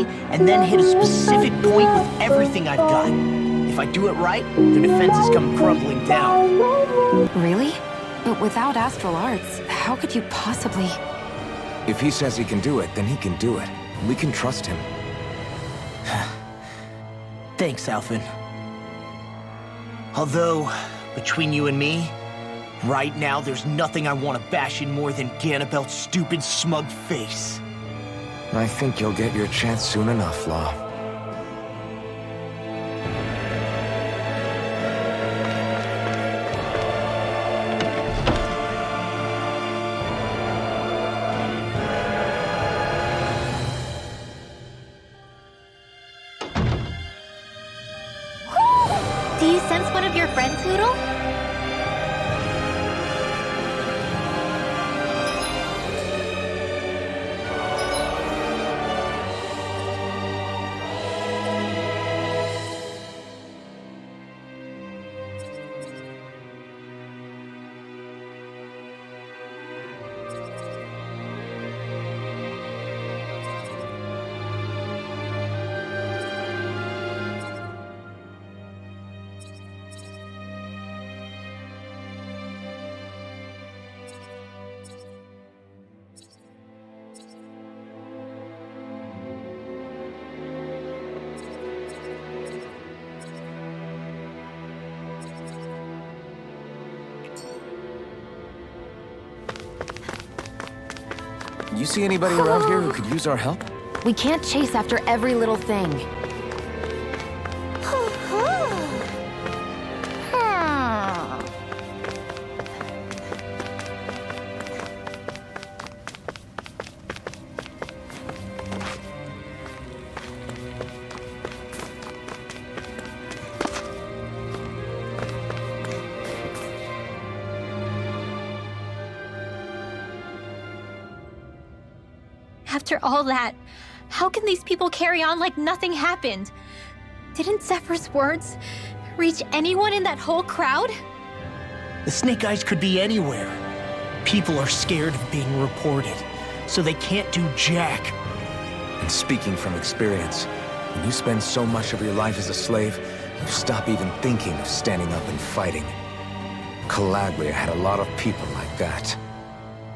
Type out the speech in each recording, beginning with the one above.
me, and then hit a specific point with everything I've got. If I do it right, their defenses come crumbling down. Really? But without astral arts, how could you possibly... If he says he can do it, then he can do it. We can trust him. Thanks, Alvin. Although, between you and me, right now there's nothing I want to bash in more than Ganabel's stupid, smug face. I think you'll get your chance soon enough, Law. Do you sense one of your friends, Hoodle? You see anybody around here who could use our help? We can't chase after every little thing. After all that, how can these people carry on like nothing happened? Didn't Zephyr's words reach anyone in that whole crowd? The Snake Eyes could be anywhere. People are scared of being reported, so they can't do jack. And speaking from experience, when you spend so much of your life as a slave, you stop even thinking of standing up and fighting. Calabria had a lot of people like that.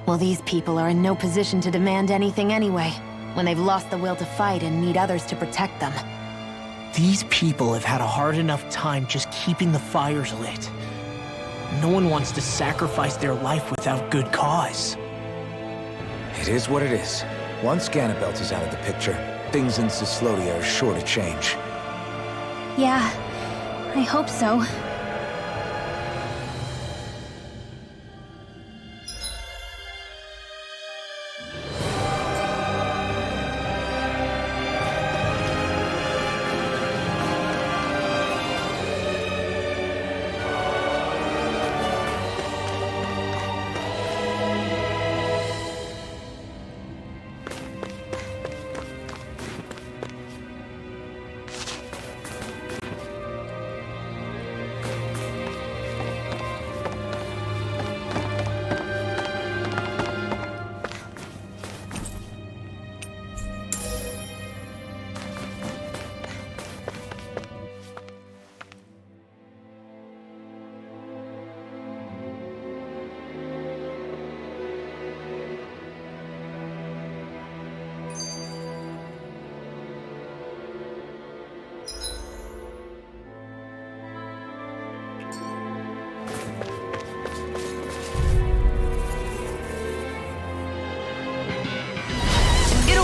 Well, these people are in no position to demand anything anyway, when they've lost the will to fight and need others to protect them. These people have had a hard enough time just keeping the fires lit. No one wants to sacrifice their life without good cause. It is what it is. Once Ganabelt is out of the picture, things in Cyslodia are sure to change. Yeah, I hope so.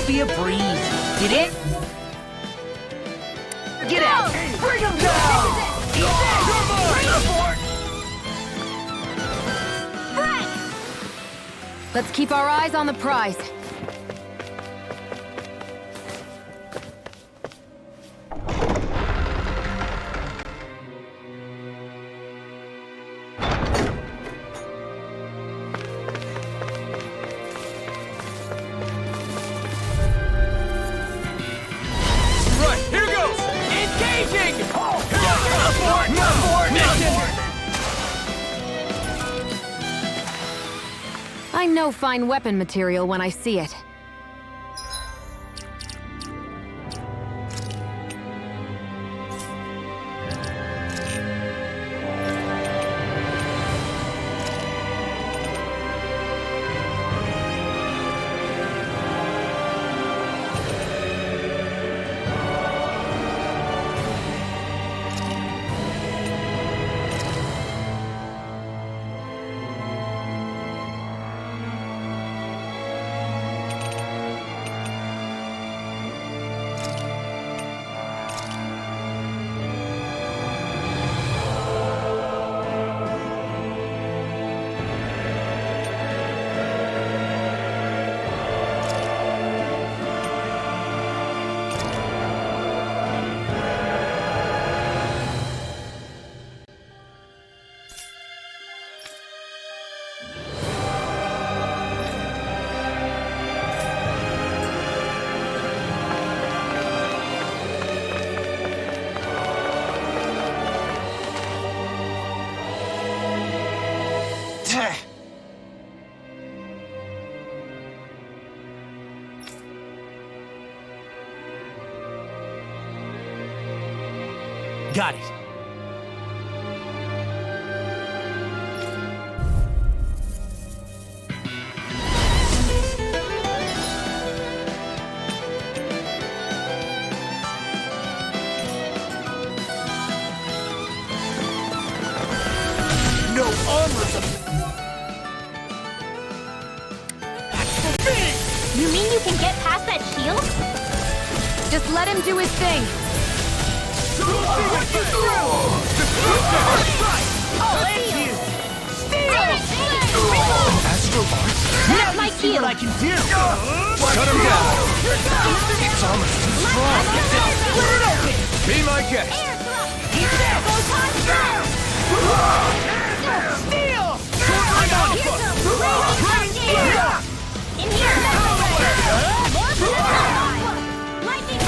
Be a breeze. Get in? Get out! Bring him down! Let's keep our eyes on the prize. I know fine weapon material when I see it. Got it. No armor! You mean you can get past that shield? Just let him do his thing. Astral Arts? That's my See what I shield! can do! Shut him down! It's almost too strong! Be my guest! In here! More lightning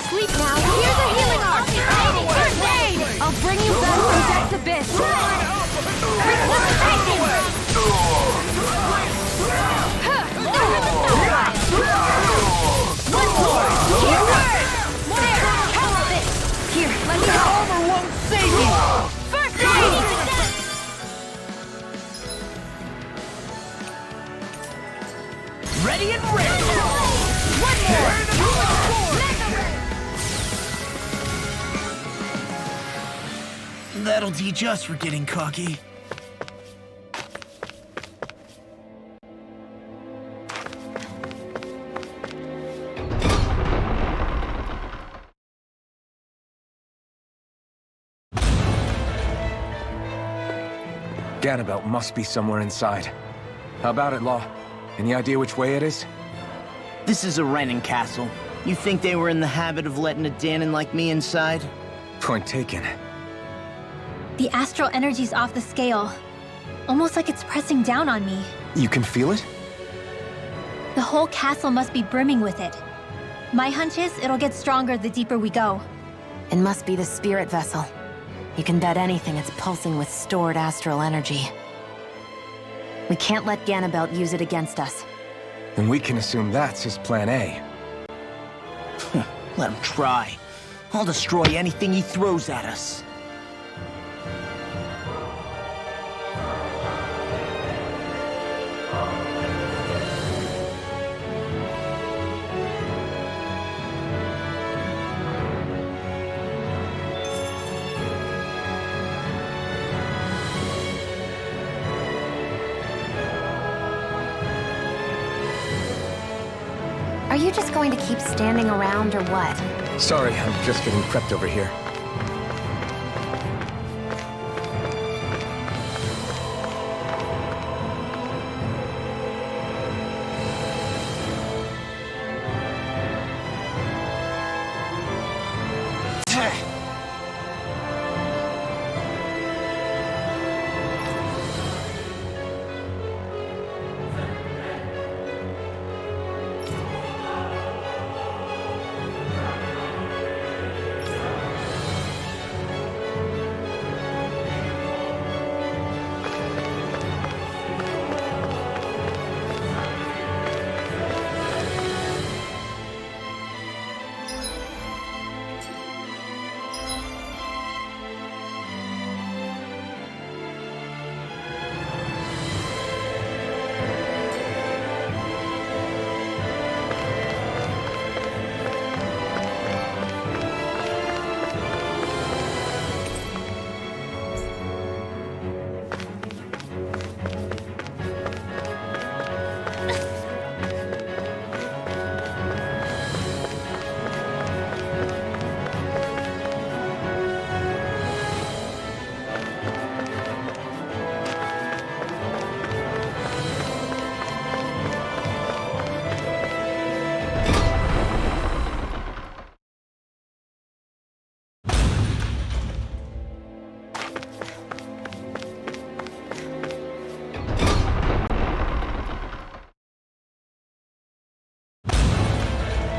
Sleep now. Here's a healing arc. I'll bring you back from Death's Abyss. Here, let me help. Armor won't save you! First aid! Ready and ready! One more! That'll teach us for getting cocky. Ganabelt must be somewhere inside. How about it, Law? Any idea which way it is? This is a Renin castle. You think they were in the habit of letting a Danon like me inside? Point taken. The astral energy's off the scale. Almost like it's pressing down on me. You can feel it? The whole castle must be brimming with it. My hunch is it'll get stronger the deeper we go. It must be the spirit vessel. You can bet anything it's pulsing with stored astral energy. We can't let Ganabelt use it against us. Then we can assume that's his plan A. Let him try. I'll destroy anything he throws at us. Are you just going to keep standing around or what? Sorry, I'm just getting prepped over here.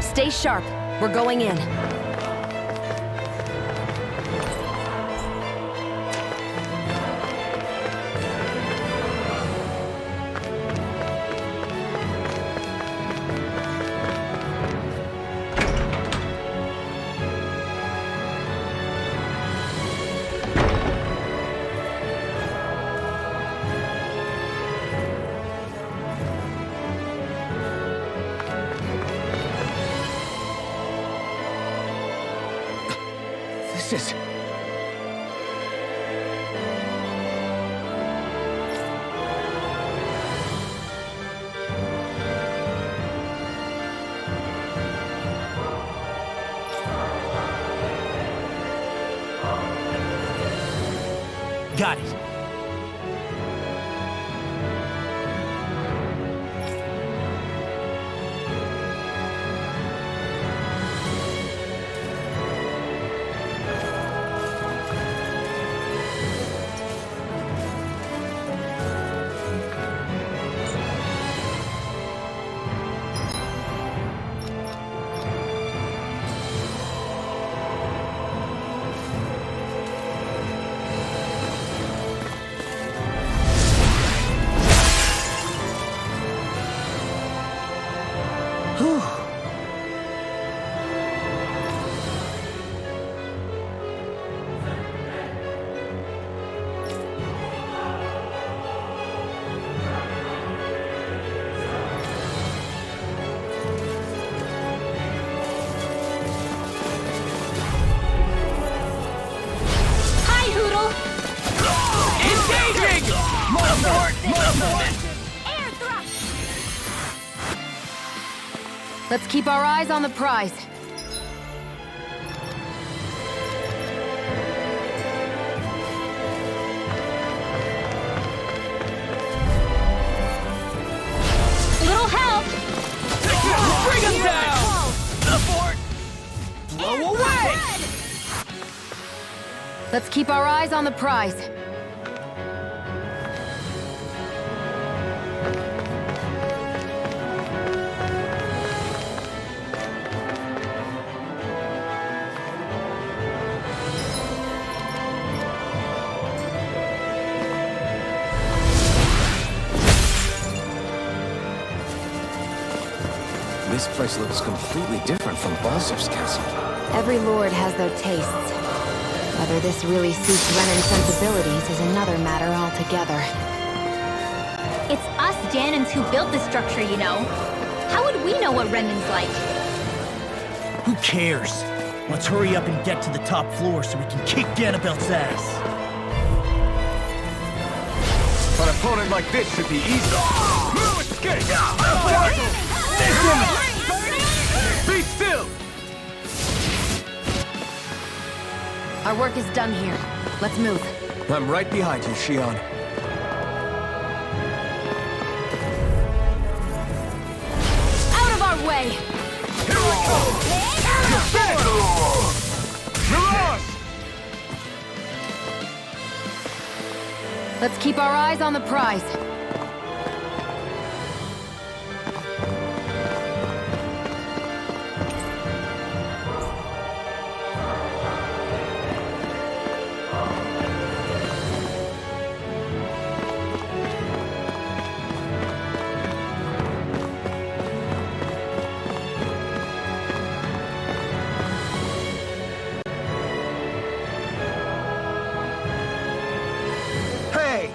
Stay sharp. We're going in. This is... Got it. Hi, Hoodle! Engaging! Air thrust! Let's keep our eyes on the prize. Little help! Bring him down! The fort! Blow away! Let's keep our eyes on the prize. This place looks completely different from Balsif's castle. Every lord has their tastes. Whether this really suits Renan's sensibilities is another matter altogether. It's us Danans who built this structure, you know. How would we know what Renan's like? Who cares? Let's hurry up and get to the top floor so we can kick Ganabel's ass. An opponent like this should be easy. No escape! Be still! Our work is done here. Let's move. I'm right behind you, Shion. Out of our way! Here we go! Mirage! Let's keep our eyes on the prize. Hey!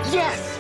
Yes!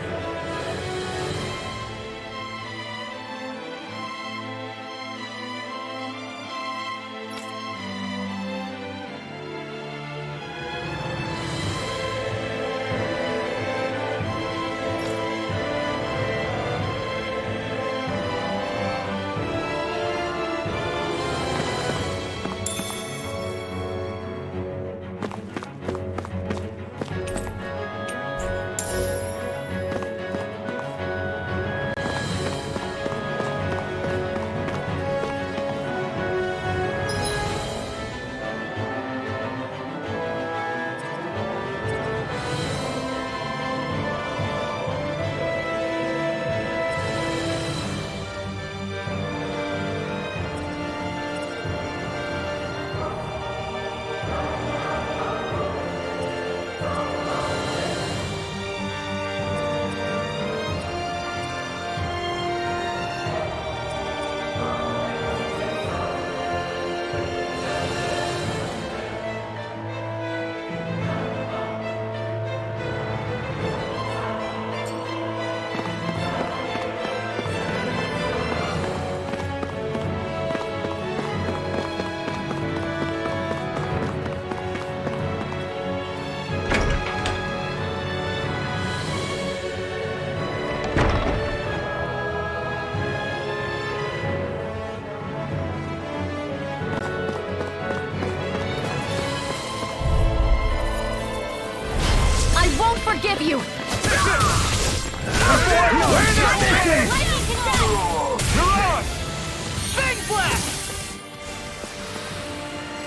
forgive you!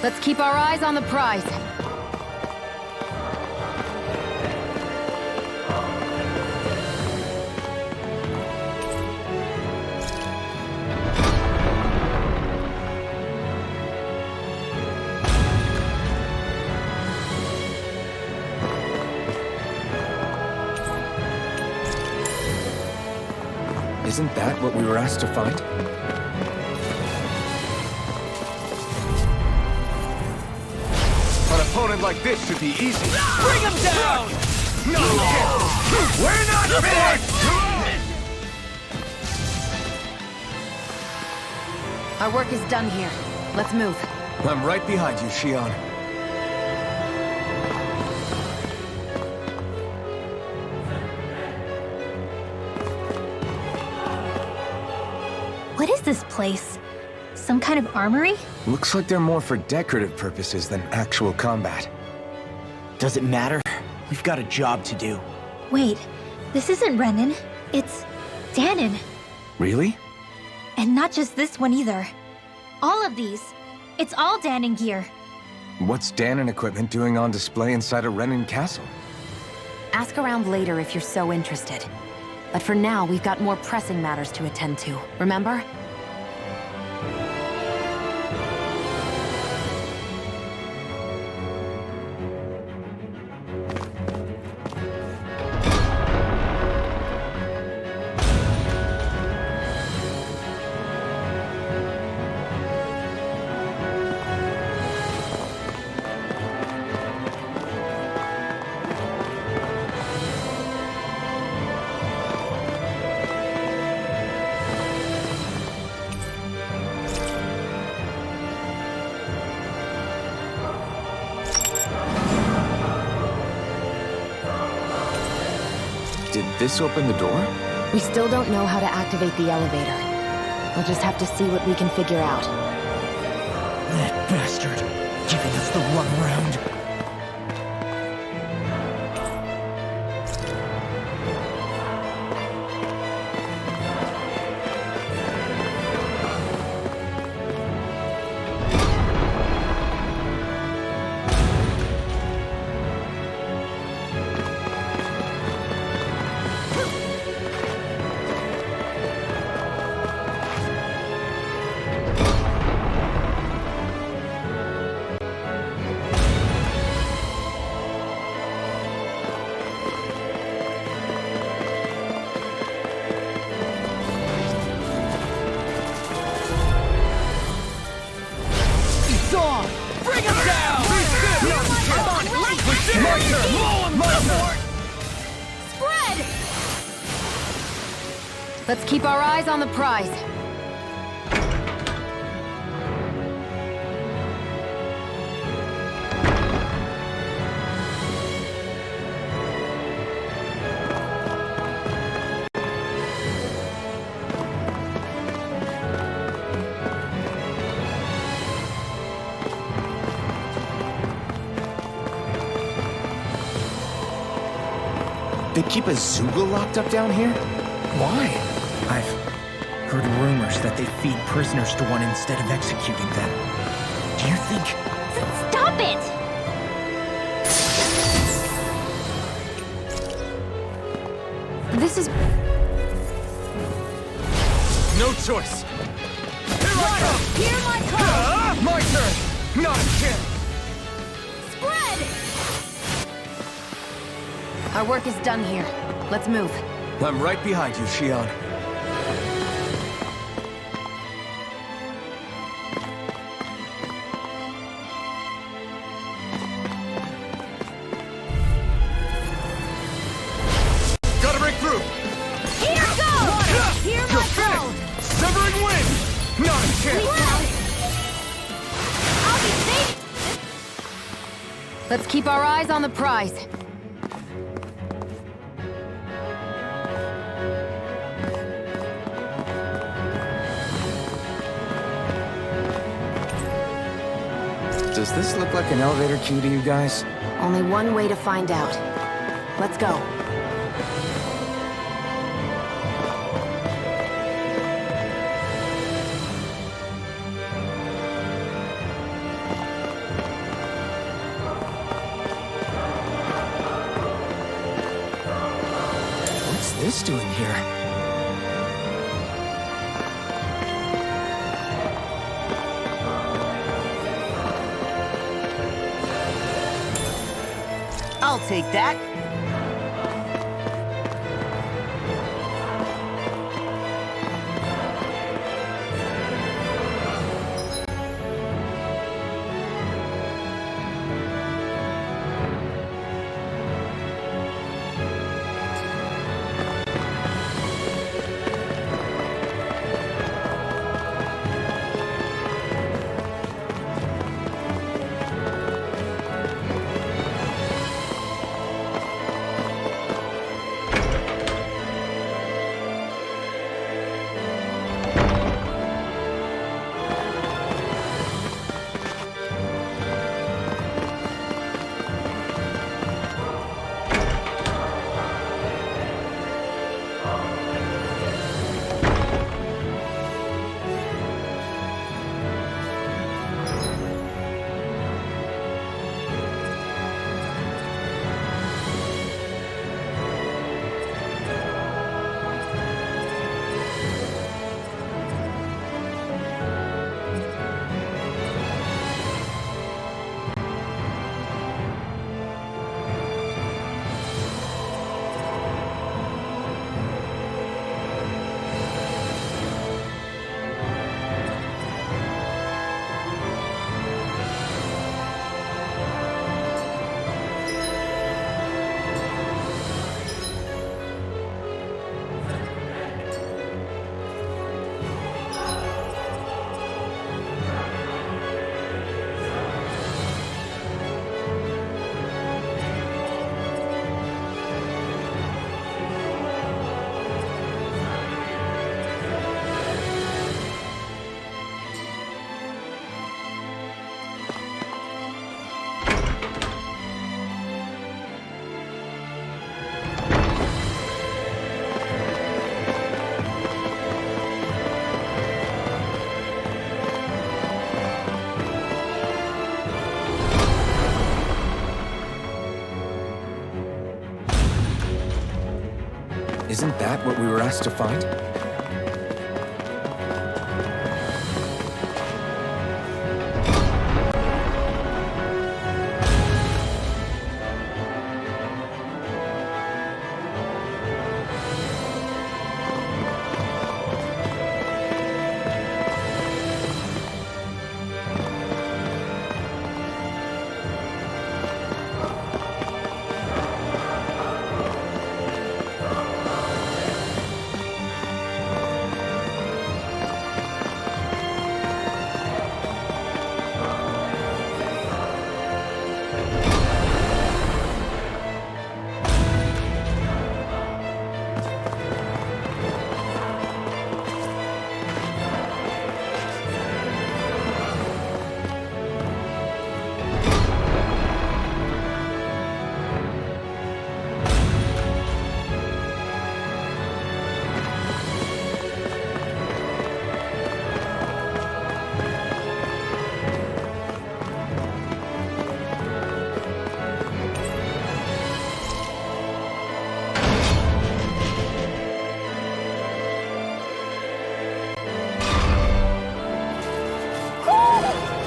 Let's keep our eyes on the prize. Isn't that what we were asked to find? An opponent like this should be easy. Bring him down! No! We're not finished! Our work is done here. Let's move. I'm right behind you, Shion. What is this place? Some kind of armory? Looks like they're more for decorative purposes than actual combat. Does it matter? We've got a job to do. Wait, this isn't Renan. It's Danon. Really? And not just this one either. All of these. It's all Danon gear. What's Danon equipment doing on display inside a Renan castle? Ask around later if you're so interested. But for now, we've got more pressing matters to attend to, remember? Did this open the door? We still don't know how to activate the elevator. We'll just have to see what we can figure out. That bastard, giving us the runaround. Bring him down! Spread! Let's keep our eyes on the prize. They keep a Zoogle locked up down here? Why? I've heard rumors that they feed prisoners to one instead of executing them. Do you think... Stop it! This is... No choice! Here I come! Hear my call! My turn! Not a chance! Spread! Our work is done here. Let's move. I'm right behind you, Shion. Gotta break through! Here goes! Hear my call! Severing wind! Not a chance! I'll be safe! Let's keep our eyes on the prize. Does this look like an elevator key to you guys? Only one way to find out. Let's go. What's this doing here? I'll take that. Isn't that what we were asked to find?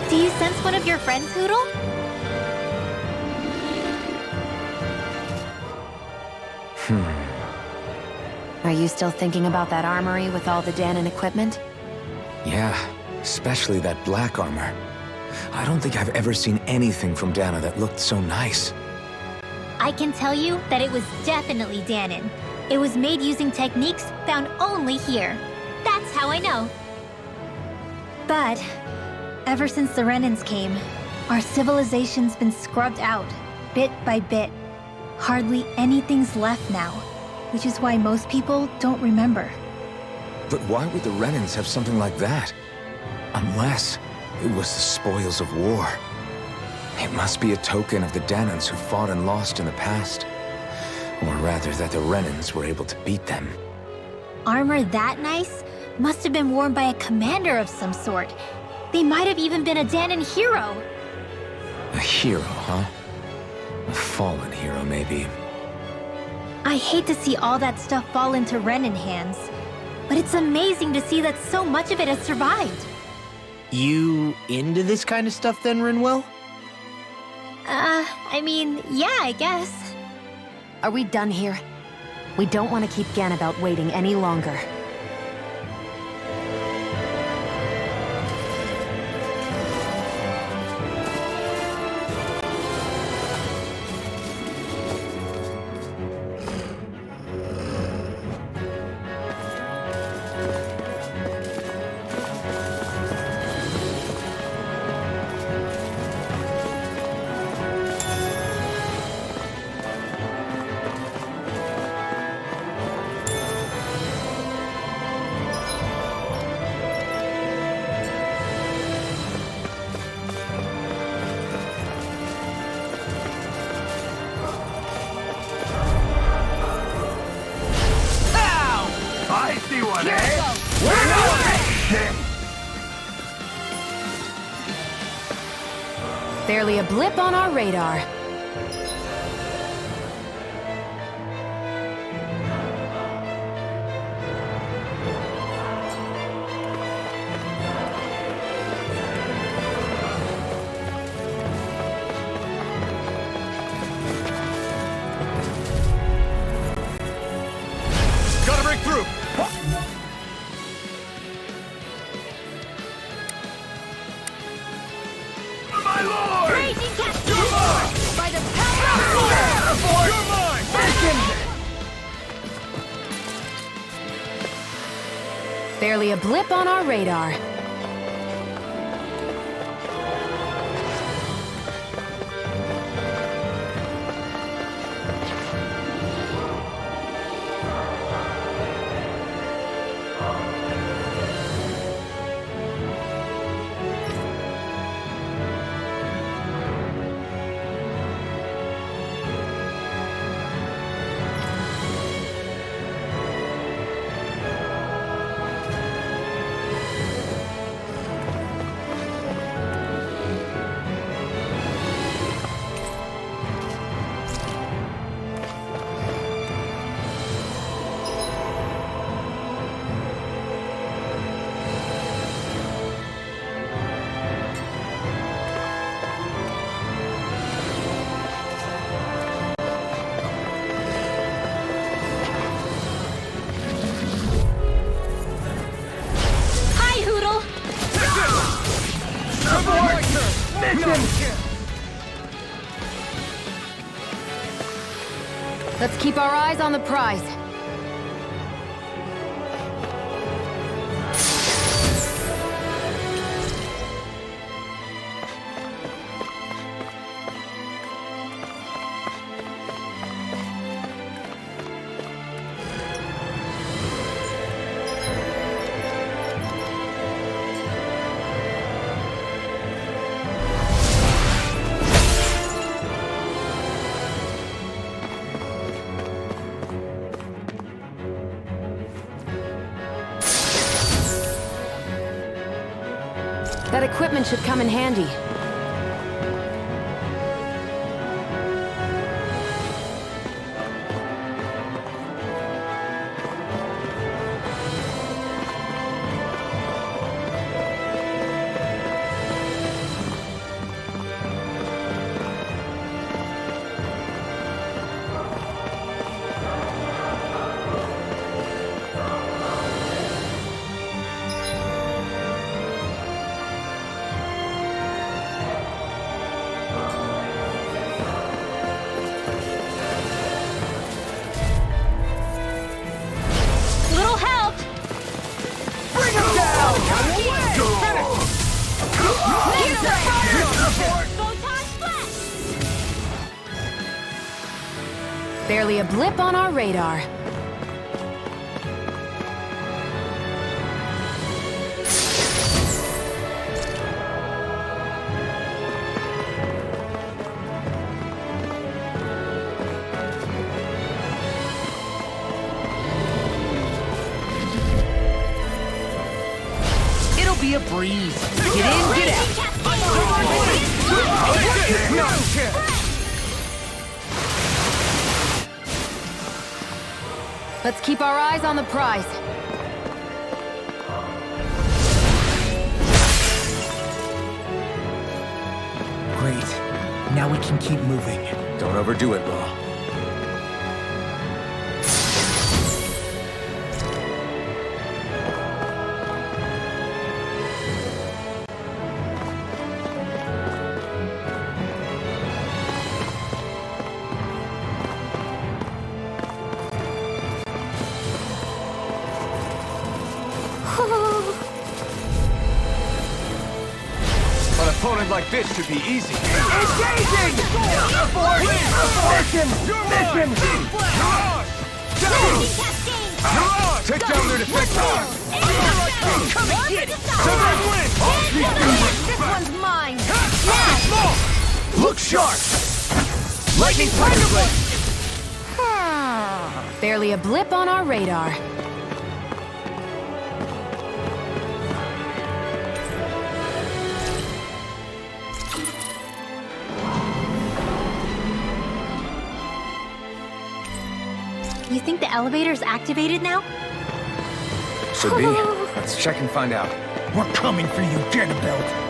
Do you sense one of your friends, Hoodle? Are you still thinking about that armory with all the Danon equipment? Yeah, especially that black armor. I don't think I've ever seen anything from Dana that looked so nice. I can tell you that it was definitely Danon. It was made using techniques found only here. That's how I know. But ever since the Renans came, our civilization's been scrubbed out, bit by bit. Hardly anything's left now, which is why most people don't remember. But why would the Renans have something like that? Unless it was the spoils of war. It must be a token of the Danans who fought and lost in the past. Or rather, that the Renans were able to beat them. Armor that nice must have been worn by a commander of some sort. They might have even been a Danon hero. A hero, huh? A fallen hero, maybe. I hate to see all that stuff fall into Renan hands, but it's amazing to see that so much of it has survived. You into this kind of stuff then, Rinwell? I mean, yeah, I guess. Are we done here? We don't want to keep Ganabout waiting any longer. I see one, eh? We're going! Barely a blip on our radar. Gotta break through! My lord! Raging Cat! You're mine! By the power of Thor! You're mine! Barely a blip on our radar. Hi, Hoodle! Let's keep our eyes on the prize. That equipment should come in handy. Little help! Bring him down! Photon blast! Barely a blip on our radar. freeze. Get in, get out! No chance! Let's keep our eyes on the prize. Great. Now we can keep moving. Don't overdo it, Law. An opponent like this should be easy. Engaging! Abortion! Mission! Mirage! Take down their defense arm! Come and get it! Severin wins! This one's mine! Look sharp! Lightning Tiger Blade! Barely a blip on our radar. You think the elevator's activated now? Should be. Let's check and find out. We're coming for you, Ganabelt.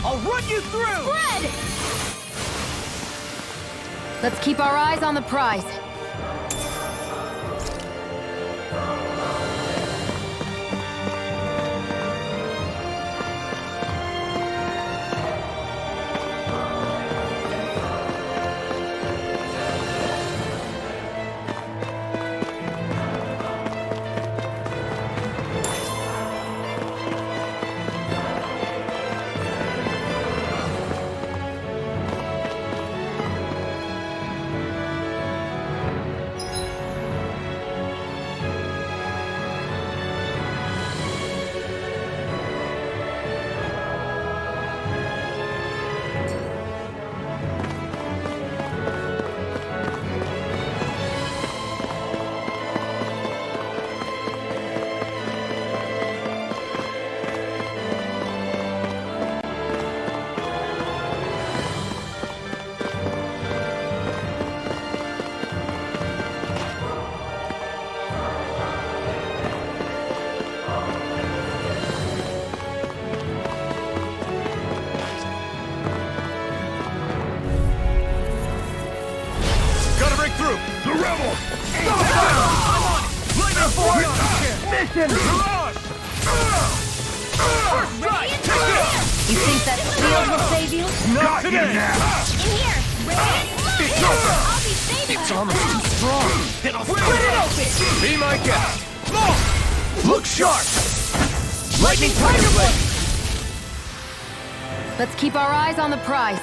I'll run you through! Let's keep our eyes on the prize. Gotta break through! The rebels! Lightning force! Mission! Mirage! First strike! You think that shield will save you? Not today! In here! It's over! I'll be saving It's almost too strong! Then I'll split it open! Be my guest! Look sharp! Lightning Tiger Blade! Let's keep our eyes on the prize.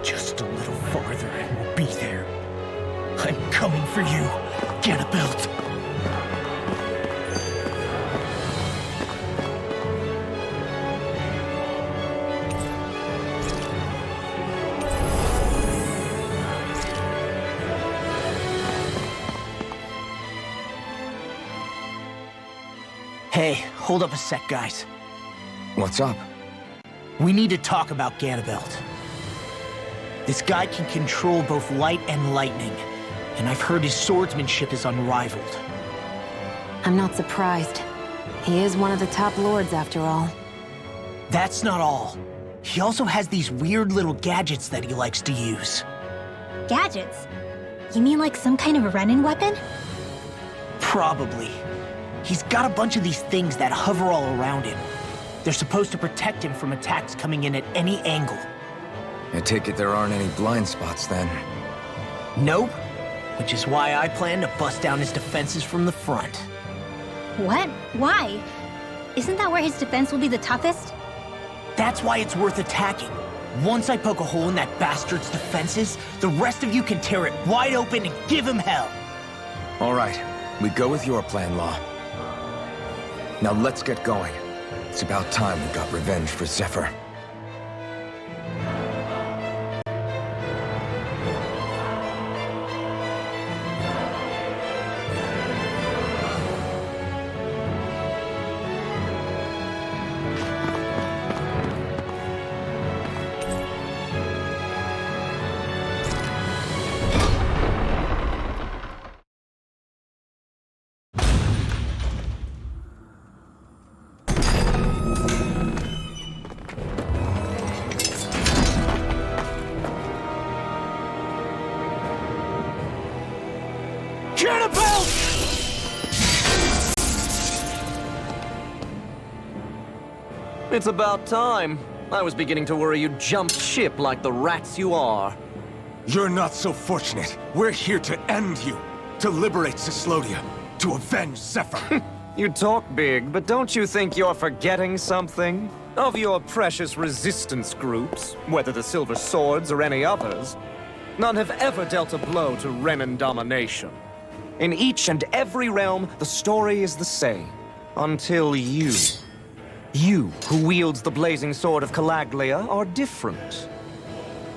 Just a little farther and we'll be there. I'm coming for you, Ganabelt. Hey, hold up a sec, guys. What's up? We need to talk about Ganabelt. This guy can control both light and lightning, and I've heard his swordsmanship is unrivaled. I'm not surprised. He is one of the top lords, after all. That's not all. He also has these weird little gadgets that he likes to use. Gadgets? You mean like some kind of a run-in weapon? Probably. He's got a bunch of these things that hover all around him. They're supposed to protect him from attacks coming in at any angle. I take it there aren't any blind spots then. Nope. Which is why I plan to bust down his defenses from the front. What? Why? Isn't that where his defense will be the toughest? That's why it's worth attacking. Once I poke a hole in that bastard's defenses, the rest of you can tear it wide open and give him hell. All right, we go with your plan, Law. Now let's get going. It's about time we got revenge for Zephyr. It's about time. I was beginning to worry you'd jumped ship like the rats you are. You're not so fortunate. We're here to end you. To liberate Cyslodia. To avenge Zephyr. You talk big, but don't you think you're forgetting something? Of your precious resistance groups, whether the Silver Swords or any others, none have ever dealt a blow to Renan domination. In each and every realm, the story is the same. Until you. You, who wields the blazing sword of Calaglia, are different.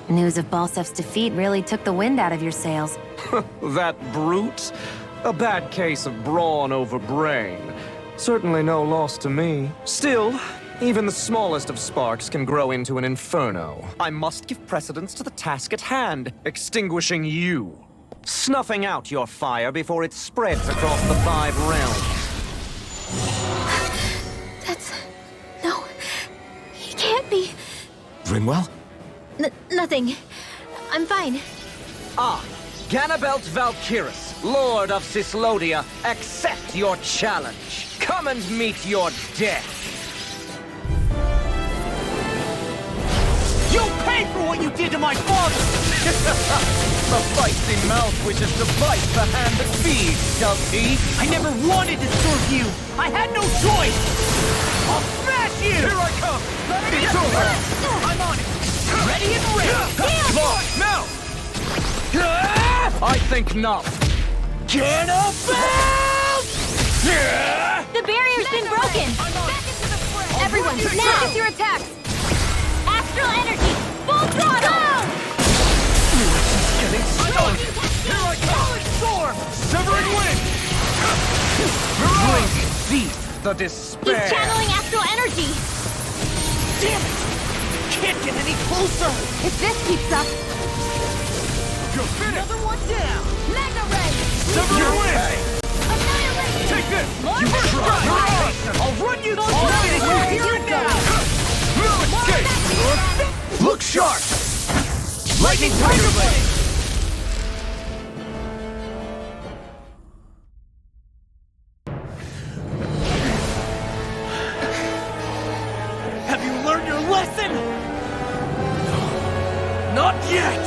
News of Balsef's defeat really took the wind out of your sails. That brute? A bad case of brawn over brain. Certainly no loss to me. Still, even the smallest of sparks can grow into an inferno. I must give precedence to the task at hand, extinguishing you. Snuffing out your fire before it spreads across the 5 realms. No. He can't be. Rinwell? Nothing. I'm fine. Ah, Ganabelt Valkyris, Lord of Cyslodia, accept your challenge. Come and meet your death. You'll pay for what you did to my father! The feisty mouth wishes to bite the hand that feeds, does he? I never wanted to serve you! I had no choice! I'll smash you! Here I come! It's over! I'm on it! Ready and ready! Lock, now! I think not. Get up! The barrier's been broken! Everyone, now! Focus your attacks! Astral energy! Full throttle! Getting stung! Here I come! Storm! Severing wind! Bring deep the despair! He's channeling astral energy! Damn it! Can't get any closer! If this keeps up... You're finished! Another one down! Mega Ray! Severing wind! Annihilate! Take this! More You burst try! drive! I'll run you through Go, it go, go, here and go. now! No escape! Look sharp! Lightning Tiger Blade! Have you learned your lesson? No, not yet!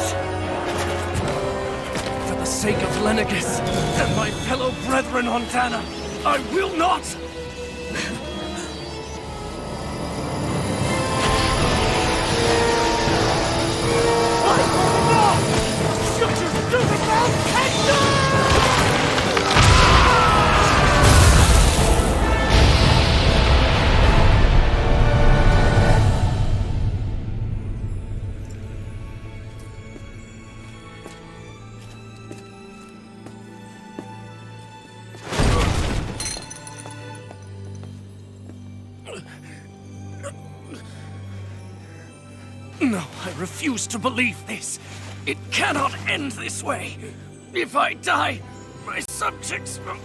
For the sake of Lenegus and my fellow brethren on Tana, I will not! Shut your stupid mouth and die! No, I refuse to believe this. It cannot end this way. If I die, my subjects will...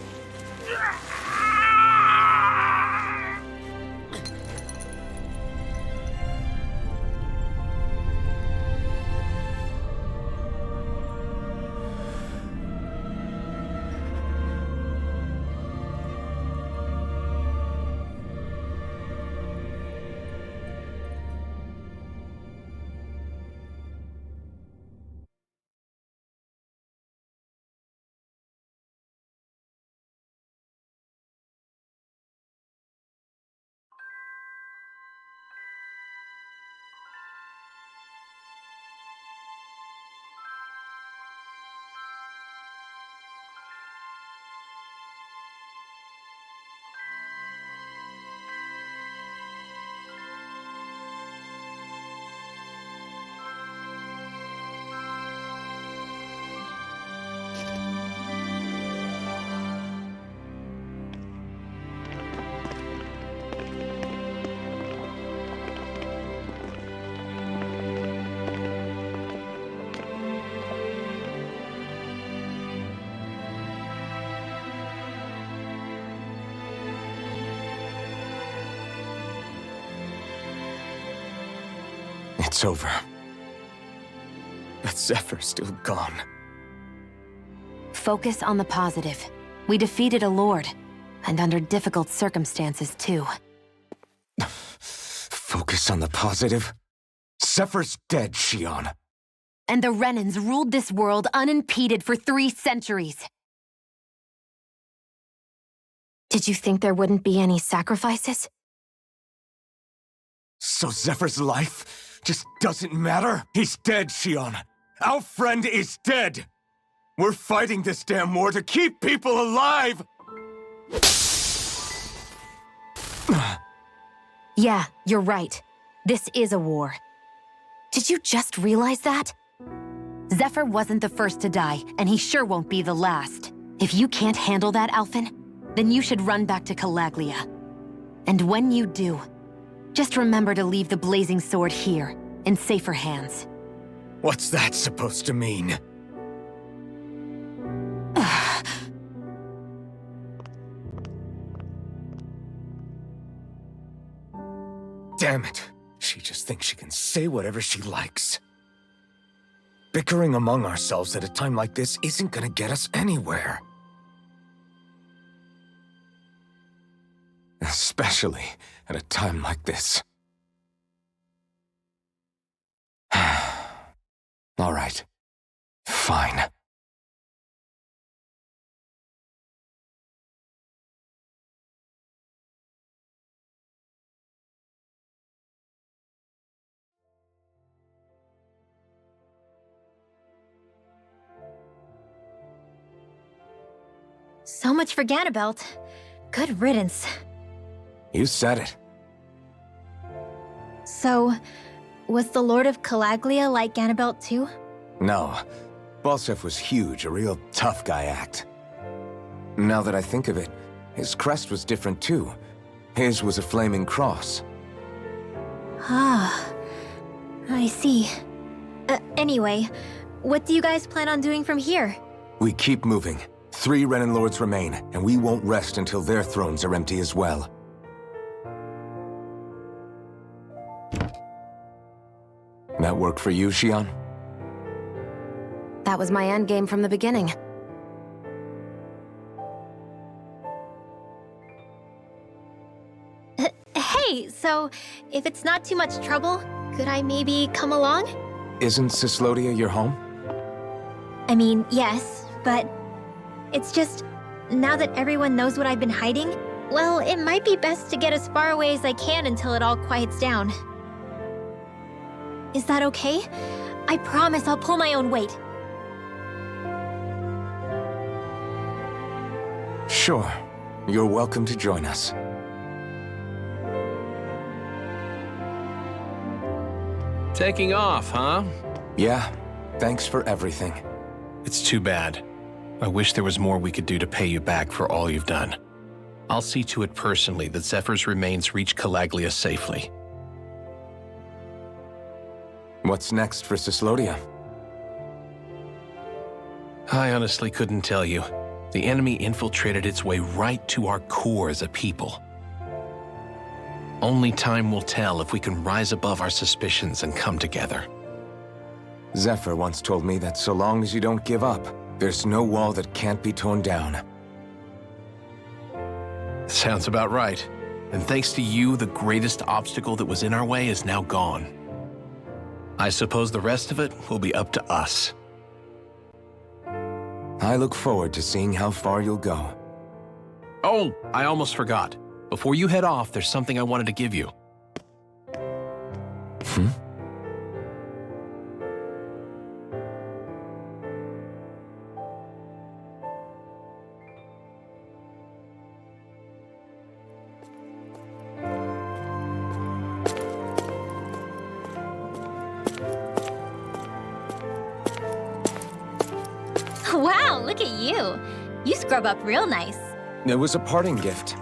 it's over. But Zephyr's still gone. Focus on the positive. We defeated a lord, and under difficult circumstances, too. Focus on the positive? Zephyr's dead, Xion. And the Renans ruled this world unimpeded for 3 centuries. Did you think there wouldn't be any sacrifices? So Zephyr's life just doesn't matter? He's dead, Xion. Our friend is dead. We're fighting this damn war to keep people alive! Yeah, you're right. This is a war. Did you just realize that? Zephyr wasn't the first to die, and he sure won't be the last. If you can't handle that, Alphen, then you should run back to Calaglia. And when you do, just remember to leave the blazing sword here, in safer hands. What's that supposed to mean? Damn it. She just thinks she can say whatever she likes. Bickering among ourselves at a time like this isn't gonna get us anywhere. Especially at a time like this. All right. Fine. So much for Ganabelt. Good riddance. You said it. So, was the Lord of Calaglia like Ganabelt too? No. Balsef was huge, a real tough guy act. Now that I think of it, his crest was different too. His was a flaming cross. Ah, I see. Anyway, what do you guys plan on doing from here? We keep moving. 3 Renan Lords remain, and we won't rest until their thrones are empty as well. That work for you, Xion? That was my endgame from the beginning. Hey, so if it's not too much trouble, could I maybe come along? Isn't Cyslodia your home? I mean, yes, but it's just, now that everyone knows what I've been hiding, well, it might be best to get as far away as I can until it all quiets down. Is that okay? I promise I'll pull my own weight. Sure. You're welcome to join us. Taking off, huh? Yeah. Thanks for everything. It's too bad. I wish there was more we could do to pay you back for all you've done. I'll see to it personally that Zephyr's remains reach Calaglia safely. What's next for Cyslodia? I honestly couldn't tell you. The enemy infiltrated its way right to our core as a people. Only time will tell if we can rise above our suspicions and come together. Zephyr once told me that so long as you don't give up, there's no wall that can't be torn down. Sounds about right. And thanks to you, the greatest obstacle that was in our way is now gone. I suppose the rest of it will be up to us. I look forward to seeing how far you'll go. Oh, I almost forgot. Before you head off, there's something I wanted to give you. Wow, look at you. You scrub up real nice. It was a parting gift.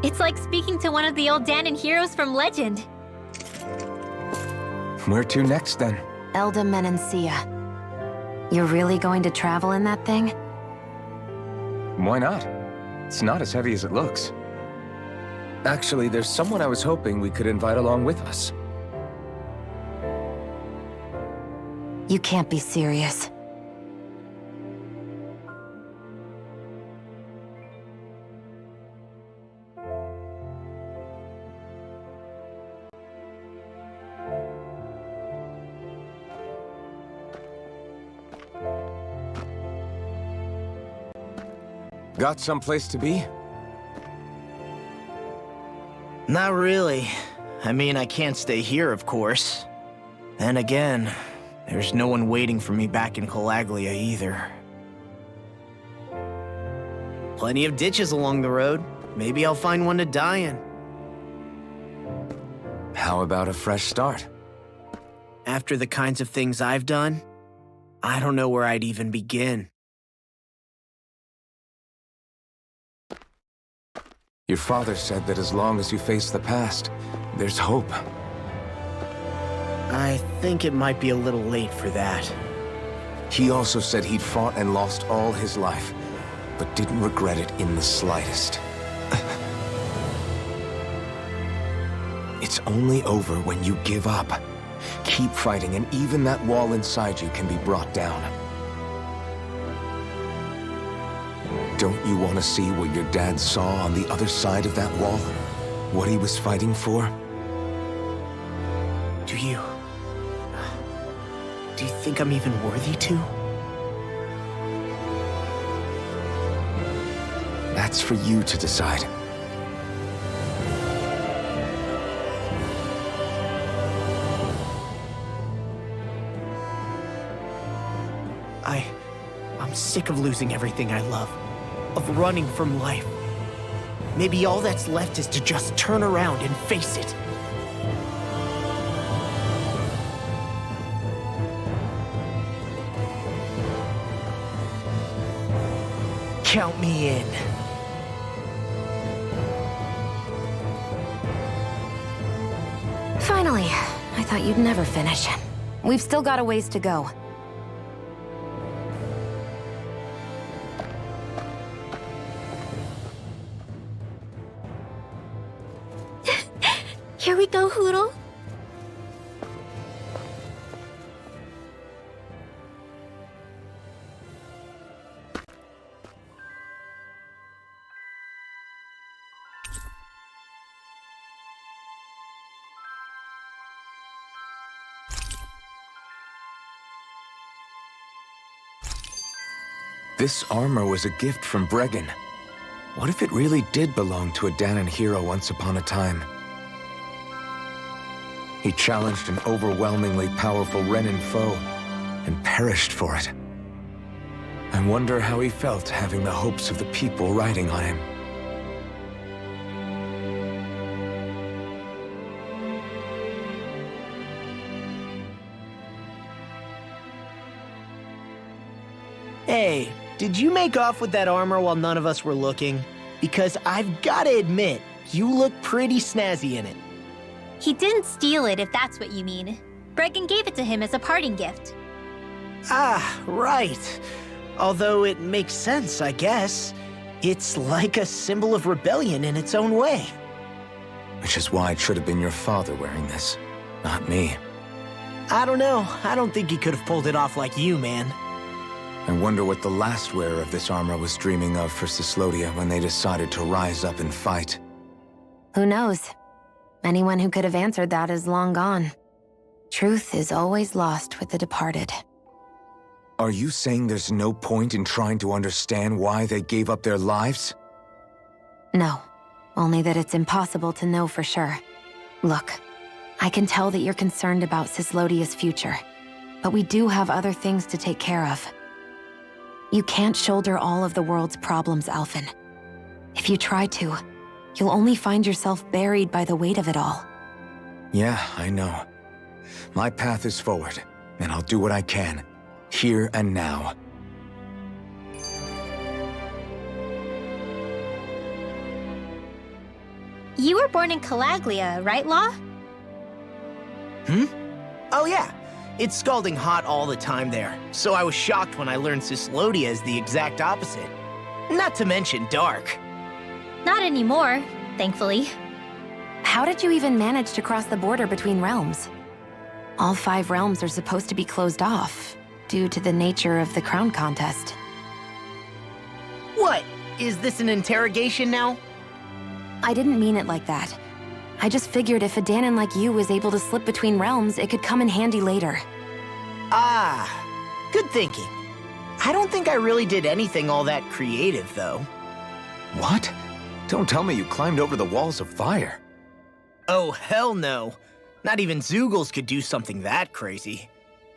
It's like speaking to one of the old Danon heroes from legend. Where to next, then? Elda Menancia. You're really going to travel in that thing? Why not? It's not as heavy as it looks. Actually, there's someone I was hoping we could invite along with us. You can't be serious. Got someplace to be? Not really. I mean, I can't stay here, of course. Then again, there's no one waiting for me back in Calaglia either. Plenty of ditches along the road. Maybe I'll find one to die in. How about a fresh start? After the kinds of things I've done, I don't know where I'd even begin. Your father said that as long as you face the past, there's hope. I think it might be a little late for that. He also said he'd fought and lost all his life, but didn't regret it in the slightest. It's only over when you give up. Keep fighting, and even that wall inside you can be brought down. Don't you want to see what your dad saw on the other side of that wall? What he was fighting for? Do you think I'm even worthy to? That's for you to decide. I'm sick of losing everything I love. Of running from life. Maybe all that's left is to just turn around and face it. Count me in. Finally, I thought you'd never finish. We've still got a ways to go. Here we go, Hoodle. This armor was a gift from Bregan. What if it really did belong to a Dahnan hero once upon a time? He challenged an overwhelmingly powerful Renin foe, and perished for it. I wonder how he felt having the hopes of the people riding on him. Hey, did you make off with that armor while none of us were looking? Because I've gotta admit, you look pretty snazzy in it. He didn't steal it, if that's what you mean. Bregan gave it to him as a parting gift. Ah, right. Although it makes sense, I guess. It's like a symbol of rebellion in its own way. Which is why it should have been your father wearing this, not me. I don't know. I don't think he could have pulled it off like you, man. I wonder what the last wearer of this armor was dreaming of for Cyslodia when they decided to rise up and fight. Who knows? Anyone who could have answered that is long gone. Truth is always lost with the departed. Are you saying there's no point in trying to understand why they gave up their lives? No, only that it's impossible to know for sure. Look, I can tell that you're concerned about Cyslodia's future, but we do have other things to take care of. You can't shoulder all of the world's problems, Alphen. If you try to, you'll only find yourself buried by the weight of it all. Yeah, I know. My path is forward, and I'll do what I can, here and now. You were born in Calaglia, right, Law? Oh yeah. It's scalding hot all the time there, so I was shocked when I learned Cyslodia is the exact opposite. Not to mention dark. Not anymore, thankfully. How did you even manage to cross the border between realms? All 5 realms are supposed to be closed off, due to the nature of the crown contest. What? Is this an interrogation now? I didn't mean it like that. I just figured if a Danon like you was able to slip between realms, it could come in handy later. Ah, good thinking. I don't think I really did anything all that creative, though. What? Don't tell me you climbed over the walls of fire. Oh, hell no. Not even Zoogles could do something that crazy.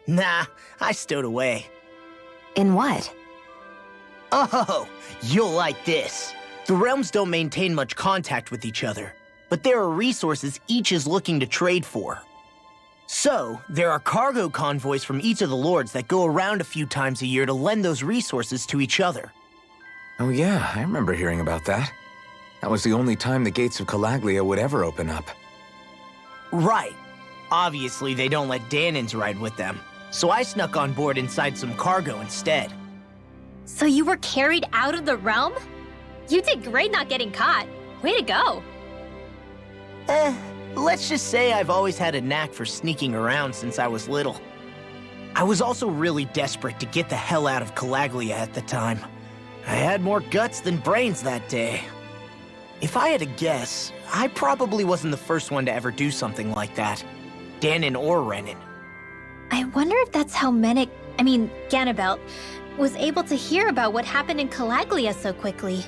Nah, I stowed away. In what? Oh, you'll like this. The realms don't maintain much contact with each other, but there are resources each is looking to trade for. So, there are cargo convoys from each of the lords that go around a few times a year to lend those resources to each other. Oh yeah, I remember hearing about that. That was the only time the gates of Calaglia would ever open up. Right. Obviously, they don't let Danons ride with them, so I snuck on board inside some cargo instead. So you were carried out of the realm? You did great not getting caught. Way to go. Let's just say I've always had a knack for sneaking around since I was little. I was also really desperate to get the hell out of Calaglia at the time. I had more guts than brains that day. If I had to guess, I probably wasn't the first one to ever do something like that. Danon or Renan. I wonder if that's how Ganabelt, was able to hear about what happened in Calaglia so quickly.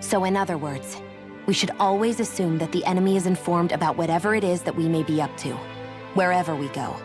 So in other words, we should always assume that the enemy is informed about whatever it is that we may be up to, wherever we go.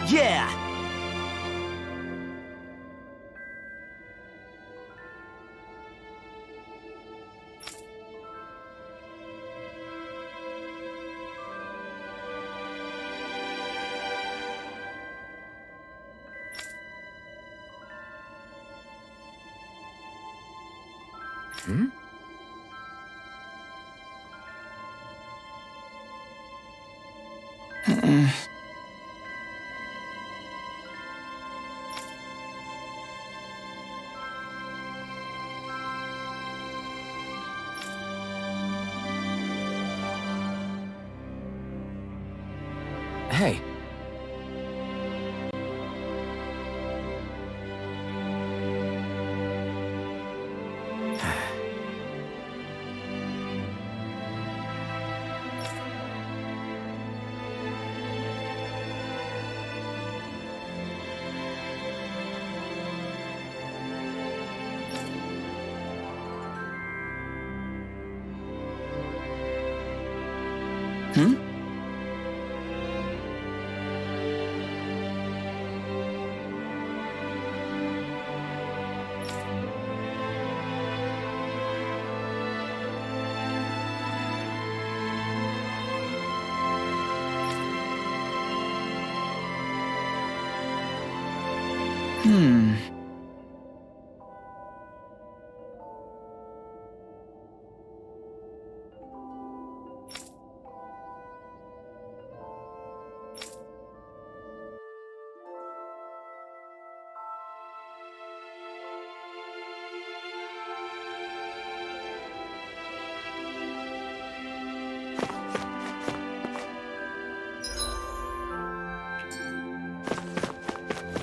Yeah! Hmm? Hey. Hmm?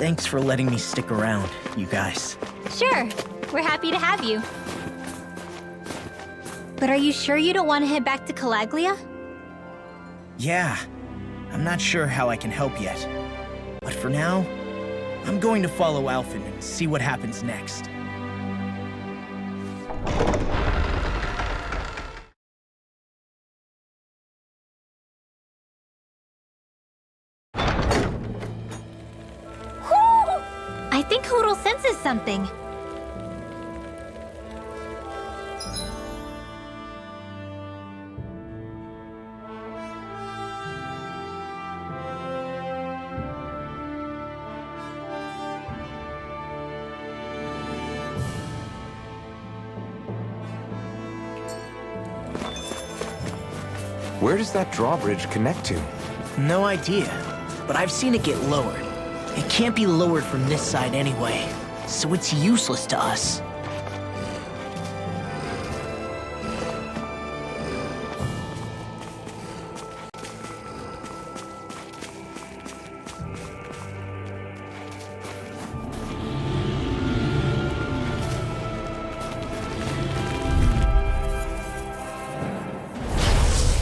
Thanks for letting me stick around, you guys. Sure, we're happy to have you. But are you sure you don't want to head back to Calaglia? Yeah, I'm not sure how I can help yet. But for now, I'm going to follow Alphen and see what happens next. I think Hoodle senses something. Where does that drawbridge connect to? No idea, but I've seen it get lowered. It can't be lowered from this side anyway, so it's useless to us.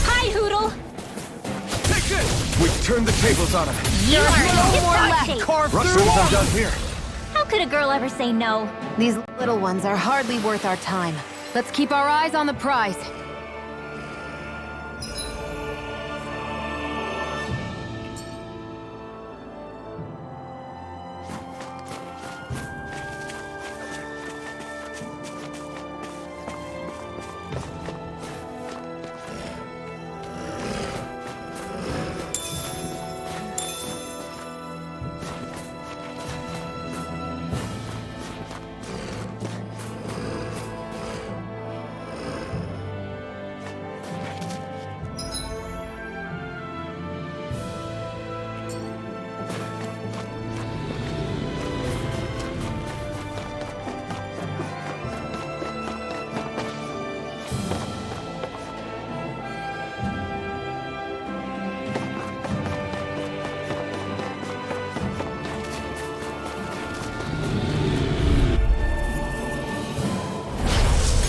Hi, Hoodle! We've turned the tables on him. You are no more hip left. shape. Carve Rush through as I'm 'em! done here. How could a girl ever say no? These little ones are hardly worth our time. Let's keep our eyes on the prize.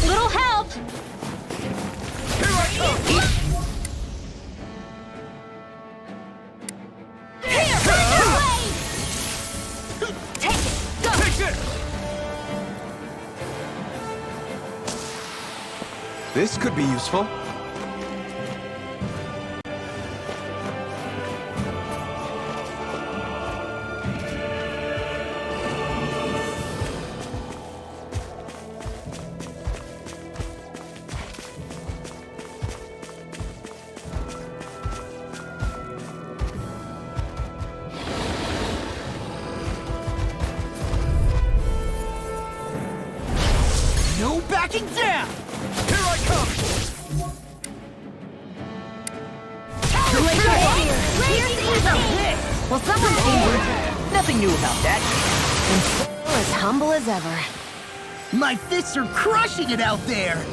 Little help! This could be useful. No backing down! Here I come! Well, someone's injured. Nothing new about that. And still as humble as ever. My fists are crushing it out there!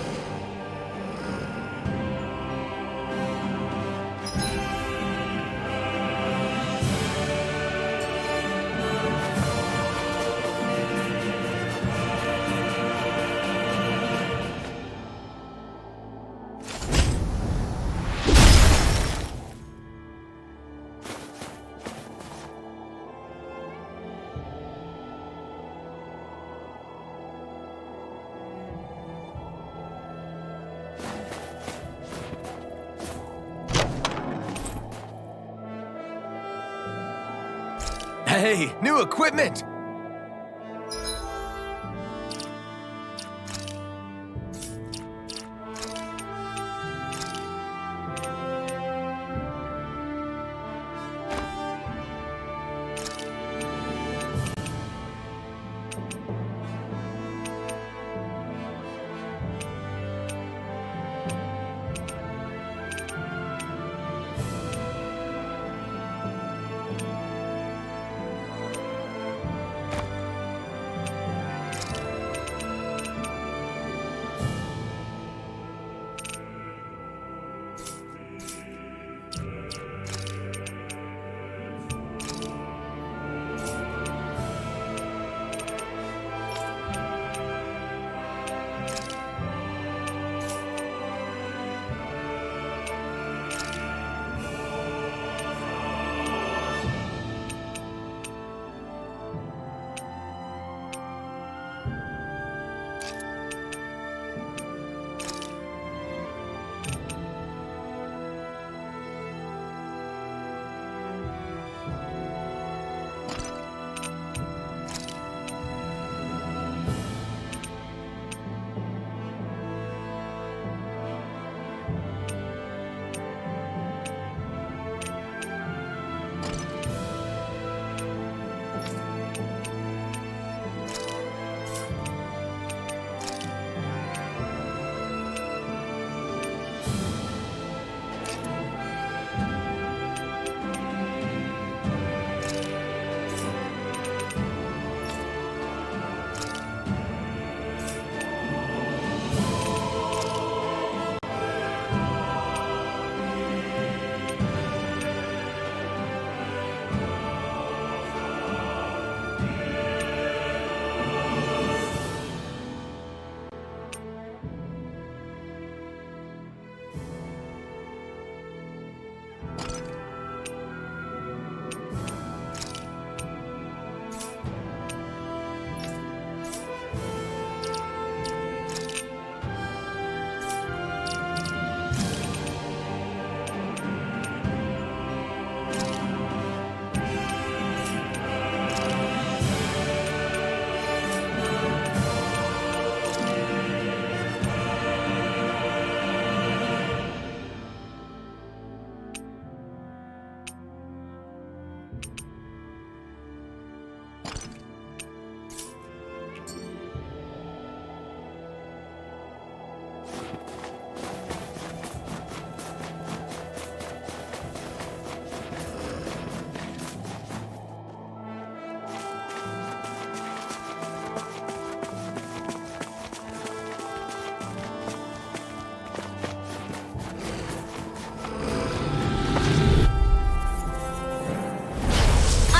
Hey, new equipment!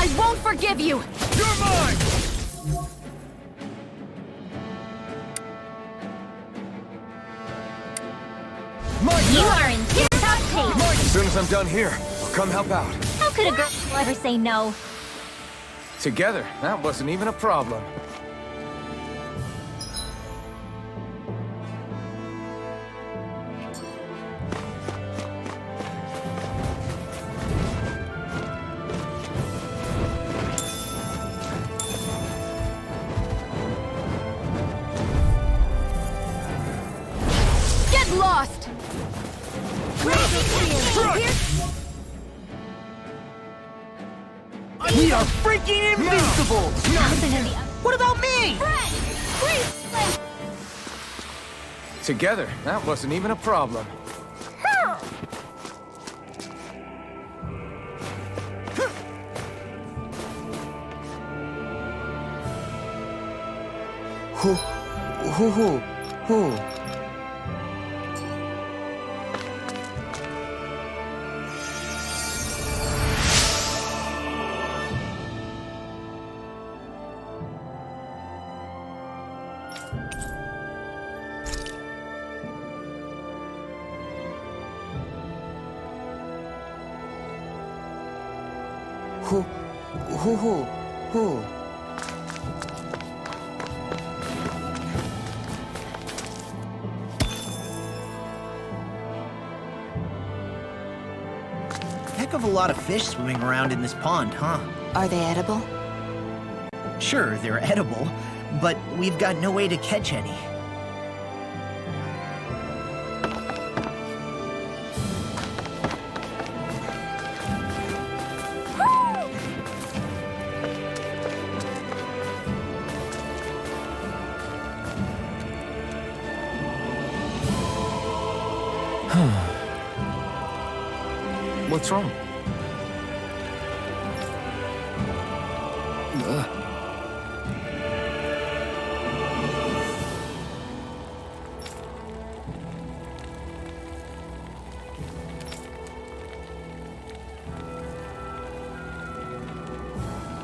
I won't forgive you! You're mine! You are in tip-top shape. As soon as I'm done here, I'll come help out. How could a girl ever say no? Together, that wasn't even a problem. Get lost! We are freaking invincible! Something in the What about me? Please! Together, that wasn't even a problem. Who? Who? Heck of a lot of fish swimming around in this pond, huh? Are they edible? Sure, they're edible, but we've got no way to catch any. What's wrong?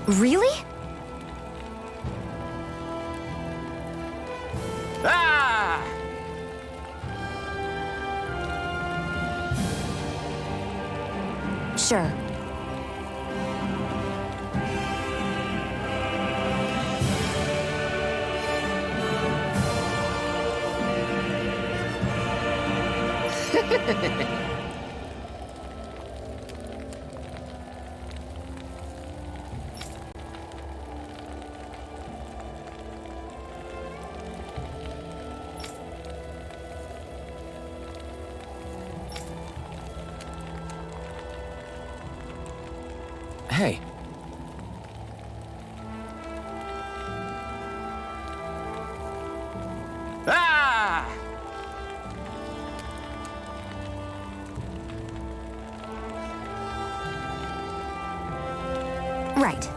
Really? Ah! Sure. Hey. Ah! Right.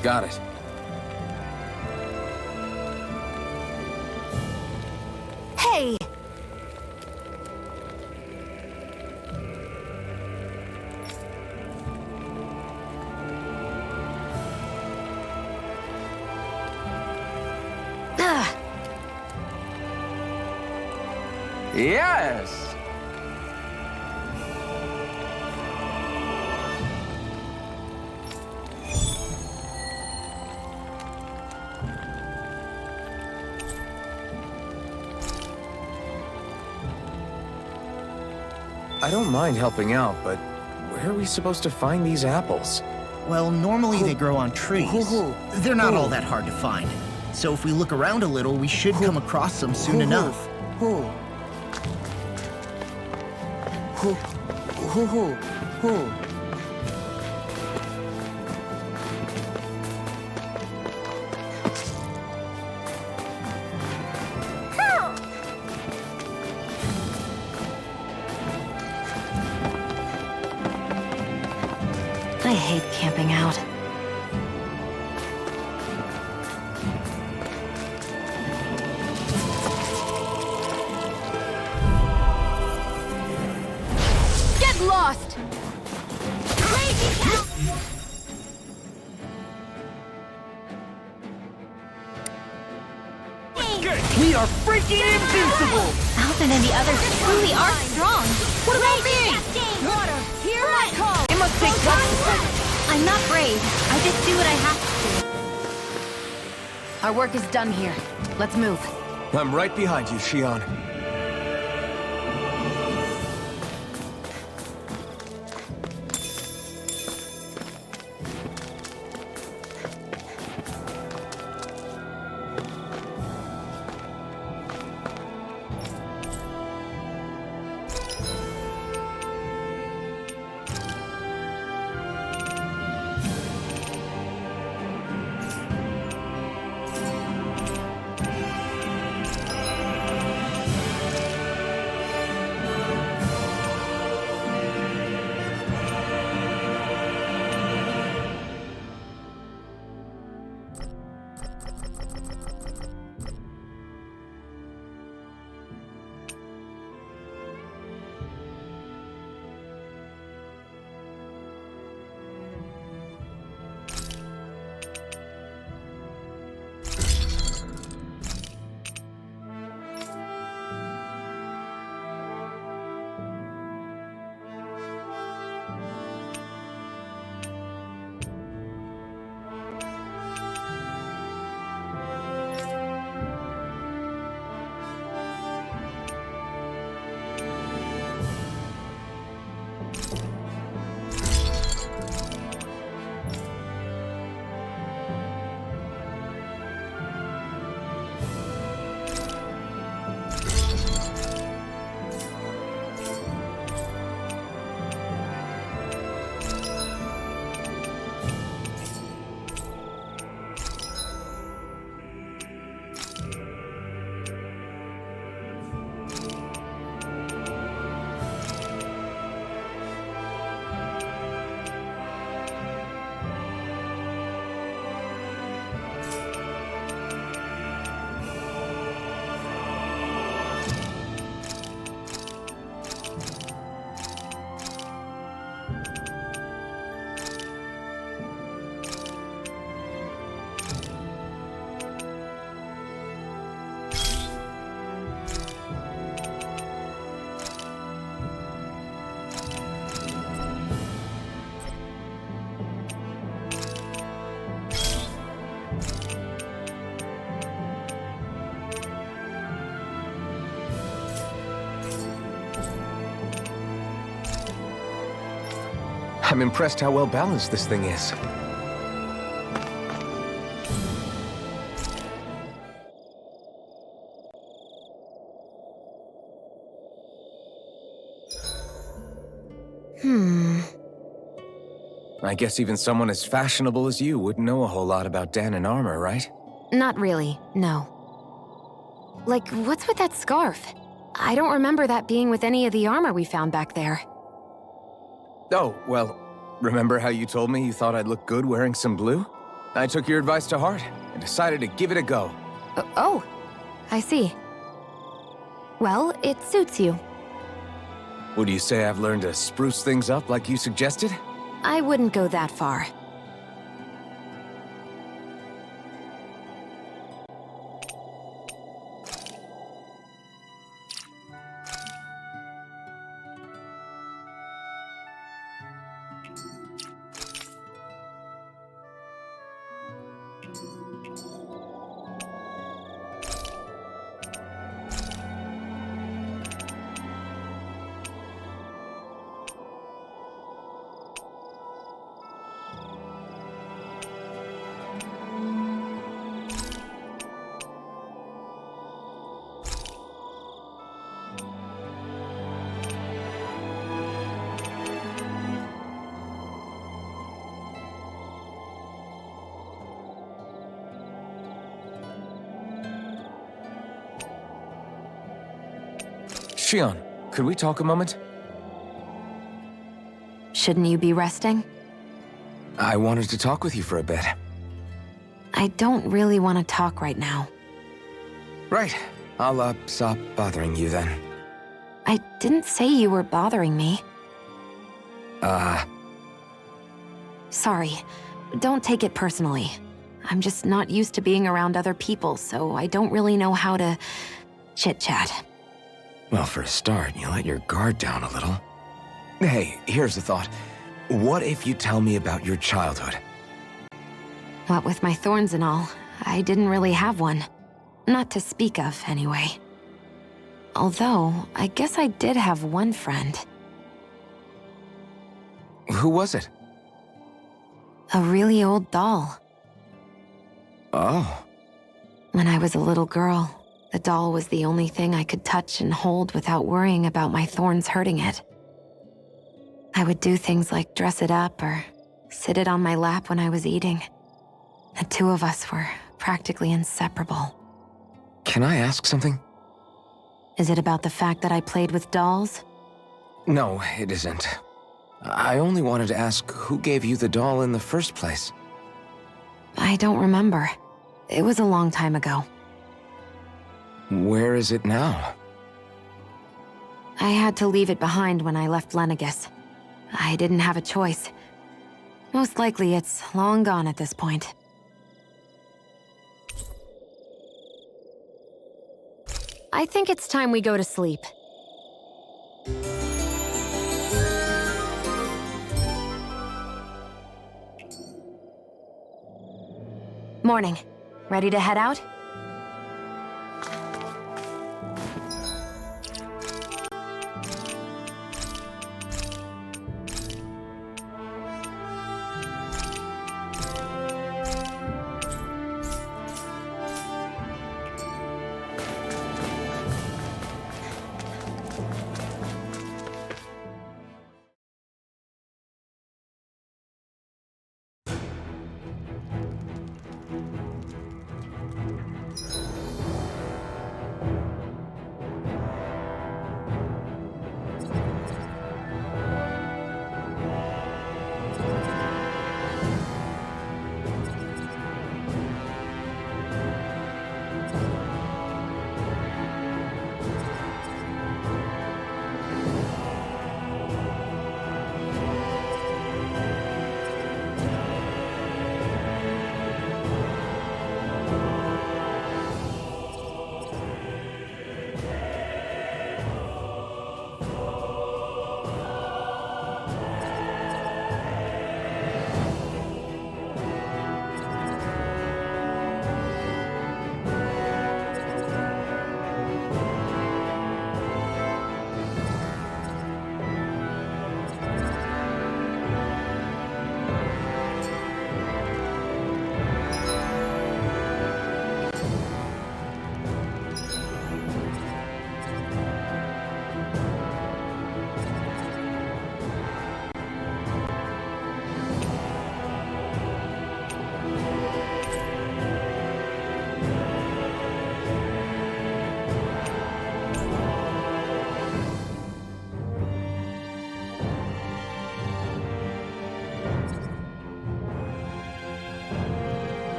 Got it. Hey! Ugh. Yes! I don't mind helping out, but where are we supposed to find these apples? Well, normally they grow on trees. They're not all that hard to find. So if we look around a little, we should come across them soon enough. I hate camping out. Get lost! We are freaking invincible! Alvin and the others truly are strong. What about me? Water, hear my call! It must take time. I'm not brave. I just do what I have to. Our work is done here. Let's move. I'm right behind you, Shion. I'm impressed how well balanced this thing is. I guess even someone as fashionable as you wouldn't know a whole lot about Danon armor, right? Not really, no. Like, what's with that scarf? I don't remember that being with any of the armor we found back there. Oh, well, remember how you told me you thought I'd look good wearing some blue? I took your advice to heart and decided to give it a go. Oh, I see. Well, it suits you. Would you say I've learned to spruce things up like you suggested? I wouldn't go that far. Shion, could we talk a moment? Shouldn't you be resting? I wanted to talk with you for a bit. I don't really want to talk right now. Right. I'll, stop bothering you then. I didn't say you were bothering me. Sorry. Don't take it personally. I'm just not used to being around other people, so I don't really know how to chit-chat. Well, for a start, you let your guard down a little. Hey, here's a thought. What if you tell me about your childhood? What with my thorns and all, I didn't really have one. Not to speak of, anyway. Although, I guess I did have one friend. Who was it? A really old doll. Oh. When I was a little girl, the doll was the only thing I could touch and hold without worrying about my thorns hurting it. I would do things like dress it up or sit it on my lap when I was eating. The two of us were practically inseparable. Can I ask something? Is it about the fact that I played with dolls? No, it isn't. I only wanted to ask who gave you the doll in the first place. I don't remember. It was a long time ago. Where is it now? I had to leave it behind when I left Lenegus. I didn't have a choice. Most likely it's long gone at this point. I think it's time we go to sleep. Morning. Ready to head out?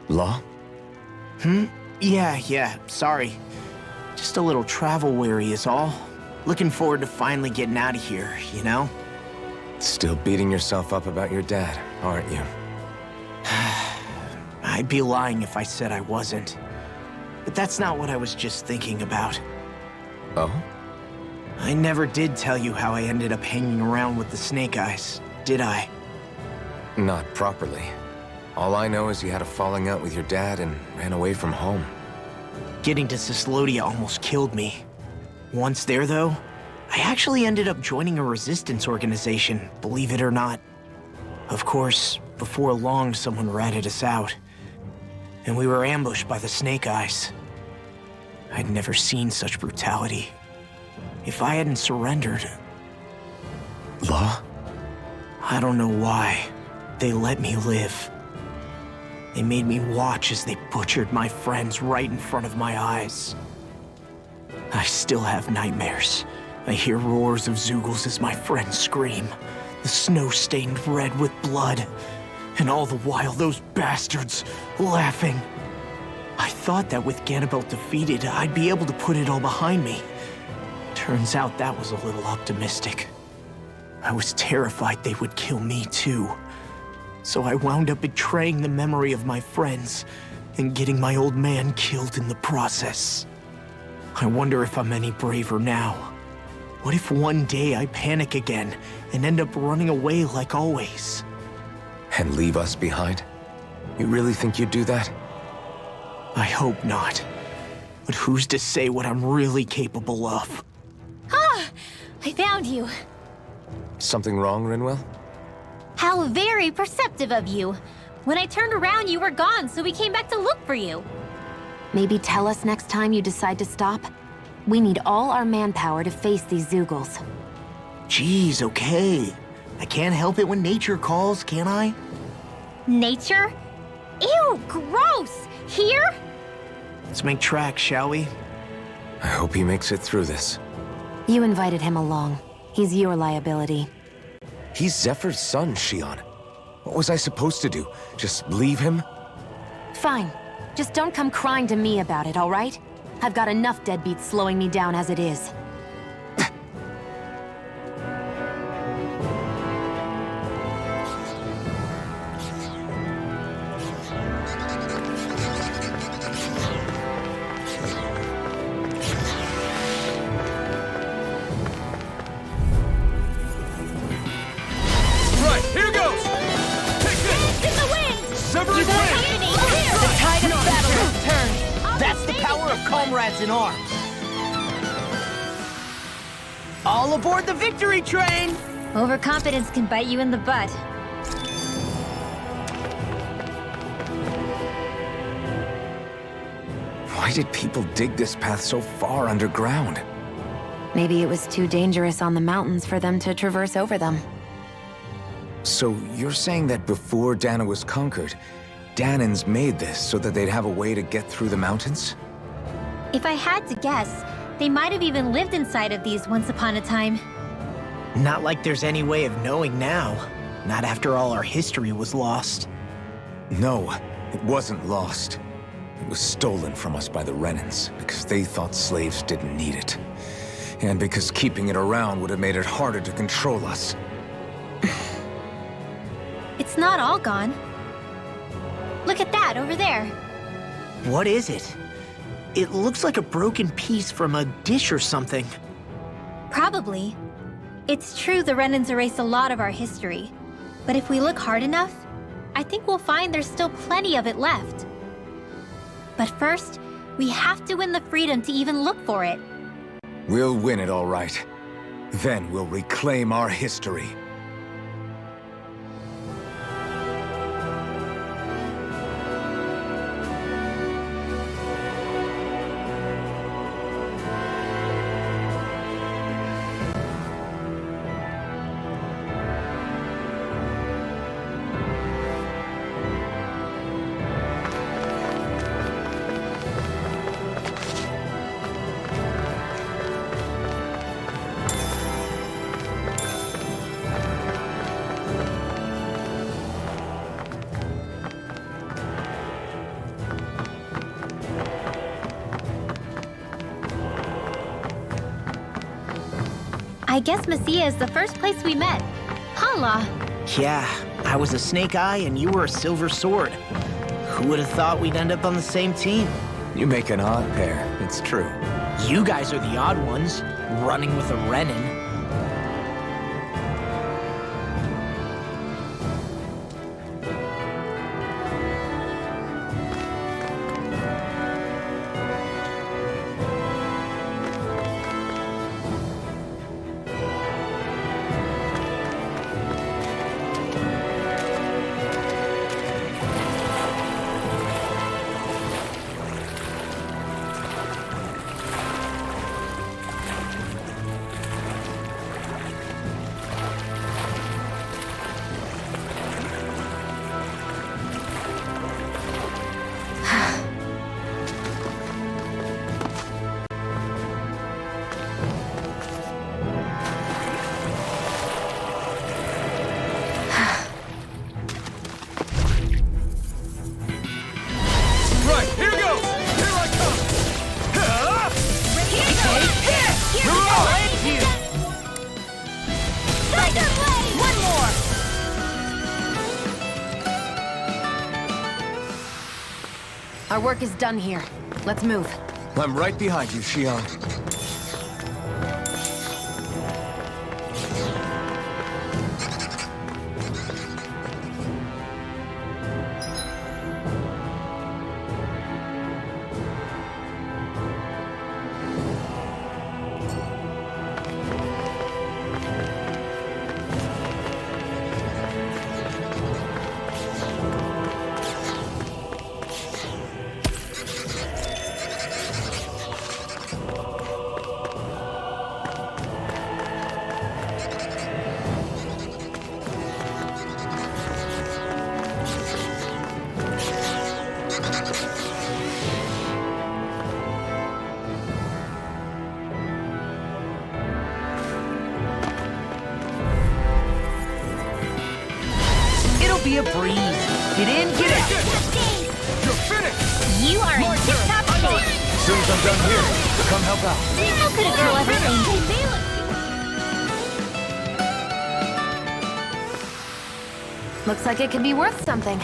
Law? Yeah, sorry. Just a little travel weary is all. Looking forward to finally getting out of here, you know? Still beating yourself up about your dad, aren't you? I'd be lying if I said I wasn't. But that's not what I was just thinking about. Oh? I never did tell you how I ended up hanging around with the Snake Eyes, did I? Not properly. All I know is you had a falling out with your dad and ran away from home. Getting to Cislodia almost killed me. Once there, though, I actually ended up joining a resistance organization, believe it or not. Of course, before long, someone ratted us out. And we were ambushed by the Snake Eyes. I'd never seen such brutality. If I hadn't surrendered... Law? I don't know why. They let me live. They made me watch as they butchered my friends right in front of my eyes. I still have nightmares. I hear roars of Zeugles as my friends scream, the snow stained red with blood, and all the while those bastards laughing. I thought that with Ganabelt defeated, I'd be able to put it all behind me. Turns out that was a little optimistic. I was terrified they would kill me too. So I wound up betraying the memory of my friends and getting my old man killed in the process. I wonder if I'm any braver now. What if one day I panic again and end up running away like always? And leave us behind? You really think you'd do that? I hope not. But who's to say what I'm really capable of? Ah! I found you. Something wrong, Rinwell? How very perceptive of you. When I turned around, you were gone, so we came back to look for you. Maybe tell us next time you decide to stop? We need all our manpower to face these Zeugles. Geez, okay. I can't help it when nature calls, can I? Nature? Ew, gross! Here? Let's make tracks, shall we? I hope he makes it through this. You invited him along. He's your liability. He's Zephyr's son, Shion. What was I supposed to do? Just leave him? Fine. Just don't come crying to me about it, all right? I've got enough deadbeats slowing me down as it is. Right, here goes! Take this! In the wind! Sever You it got away! company! Here! The tide of battle has turned. That's the power of comrades in arms. All aboard the victory train! Overconfidence can bite you in the butt. Why did people dig this path so far underground? Maybe it was too dangerous on the mountains for them to traverse over them. So you're saying that before Dana was conquered, Danans made this so that they'd have a way to get through the mountains? If I had to guess, they might have even lived inside of these once upon a time. Not like there's any way of knowing now. Not after all our history was lost. No, it wasn't lost. It was stolen from us by the Renans because they thought slaves didn't need it. And because keeping it around would have made it harder to control us. It's not all gone. Look at that over there. What is it? It looks like a broken piece from a dish or something. Probably. It's true the Renans erased a lot of our history. But if we look hard enough, I think we'll find there's still plenty of it left. But first, we have to win the freedom to even look for it. We'll win it all right. Then we'll reclaim our history. I guess Messia is the first place we met. Hala. Yeah, I was a Snake Eye and you were a Silver Sword. Who would have thought we'd end up on the same team? You make an odd pair, it's true. You guys are the odd ones, running with a Renin. Our work is done here. Let's move. I'm right behind you, Xion. Be a breeze. Get in, get out. You're finished! You are in tip-top shape. As soon as I'm done here, come help out. How could a girl ever think? Looks like it could be worth something.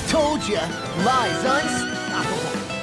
Told ya, lies unstoppable.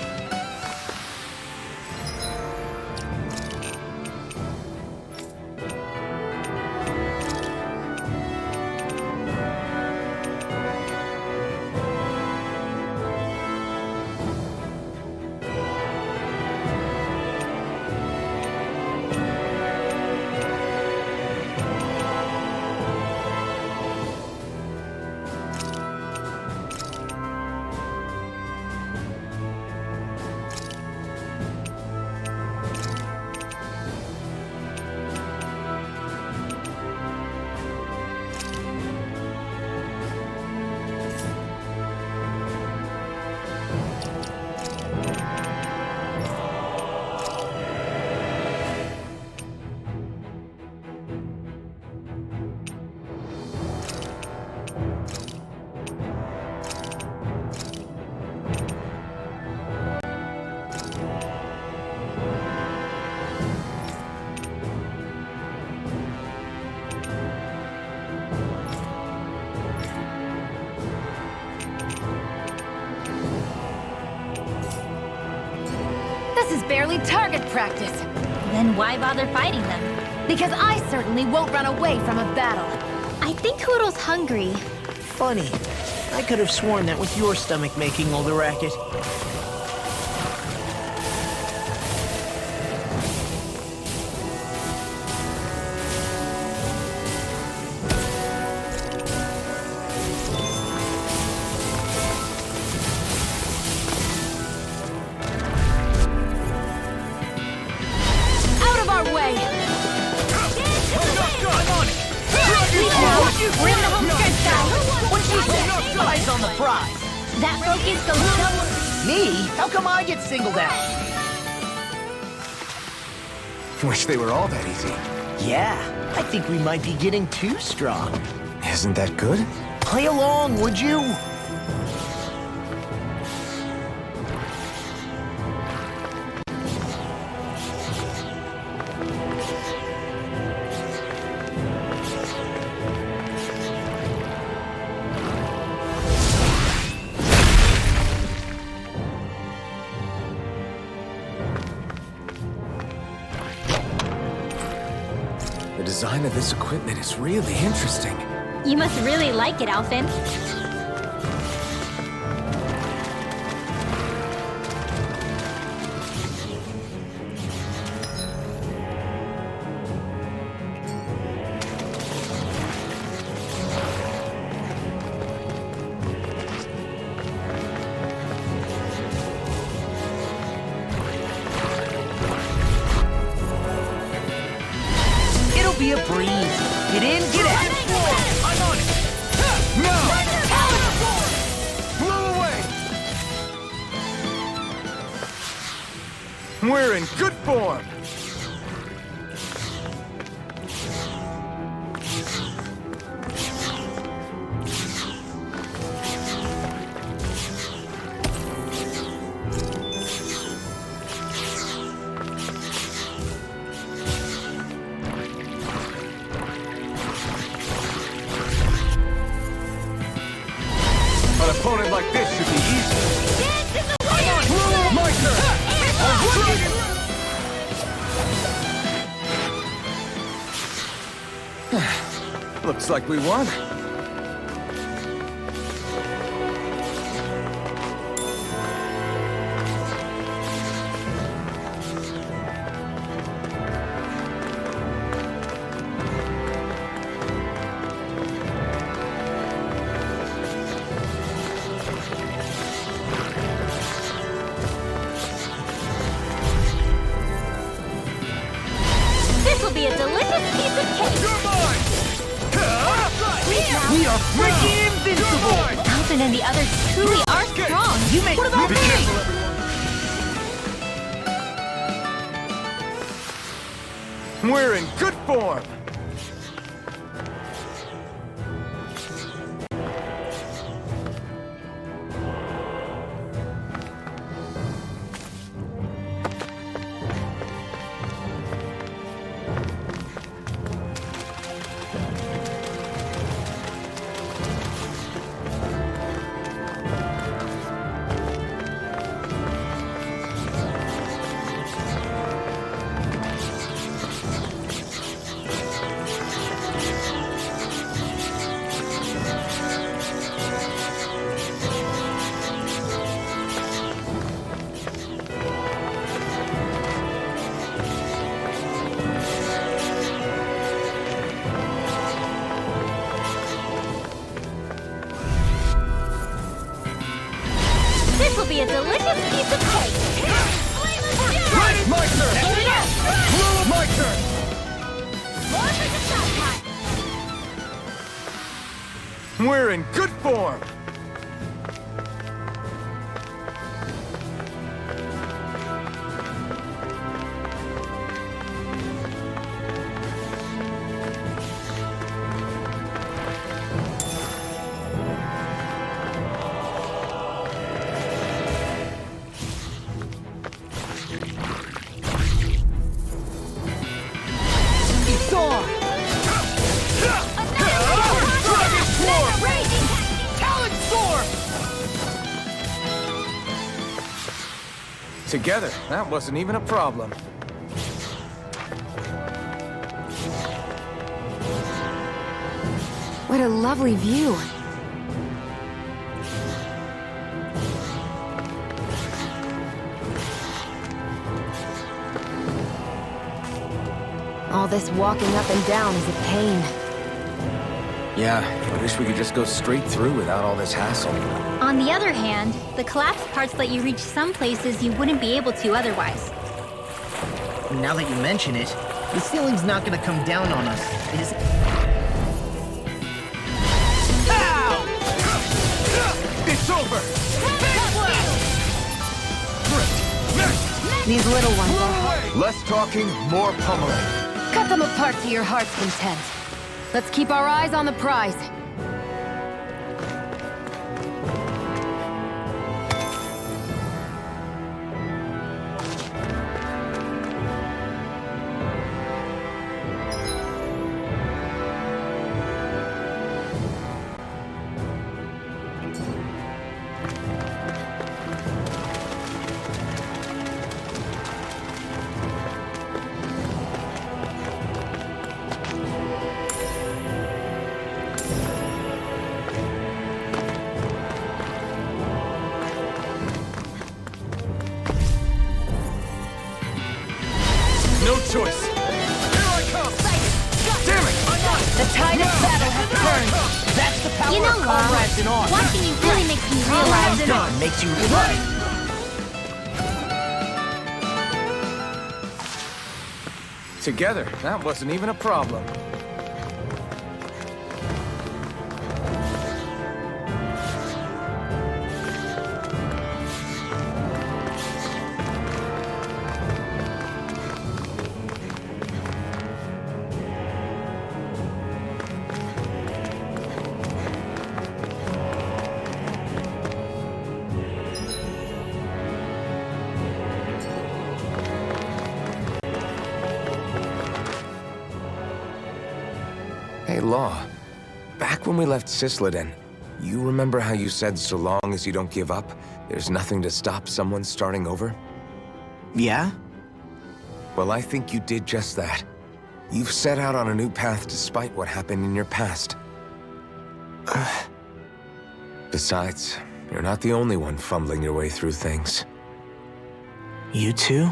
This is barely target practice. Then why bother fighting them? Because I certainly won't run away from a battle. I think Hoodle's hungry. Funny. I could have sworn that was your stomach making all the racket. Out of our way! We're in the home stretch, guys! What'd she say? Eyes on the prize. That focus goes double. Me? How come I get singled out? Wish they were all that easy. Yeah, I think we might be getting too strong. Isn't that good? Play along, would you? The design of this equipment is really interesting. You must really like it, Alphen. It'll be a breeze. Get in, get out. I'm on it! No! Blow away! We're in good form! An opponent like this should be easy. My turn! Looks like we won. This will be a delicious piece of cake. You're mine! We are freaking invincible! Alphen and the others truly are strong. You make... What about Be me? careful, everyone. We're in good form! This will be a delicious piece of cake. My turn! My turn! We're in good form! It's on! Dragon Swarm! Together, that wasn't even a problem. What a lovely view. All this walking up and down is a pain. Yeah, I wish we could just go straight through without all this hassle. On the other hand, the collapsed parts let you reach some places you wouldn't be able to otherwise. Now that you mention it, the ceiling's not gonna come down on us, is it? Ow! It's over! These little ones are... Less talking, more pummeling. Cut them apart to your heart's content. Let's keep our eyes on the prize. No choice. Here I come! Damn it! The tide of battle has turned. That's the power You know, of Lon, comrades in arms. watching you really makes me realize that... Done makes you right. Together, that wasn't even a problem. Hey, Law. Back when we left Cisleden, you remember how you said so long as you don't give up, there's nothing to stop someone starting over? Yeah? Well, I think you did just that. You've set out on a new path despite what happened in your past. Besides, you're not the only one fumbling your way through things. You too?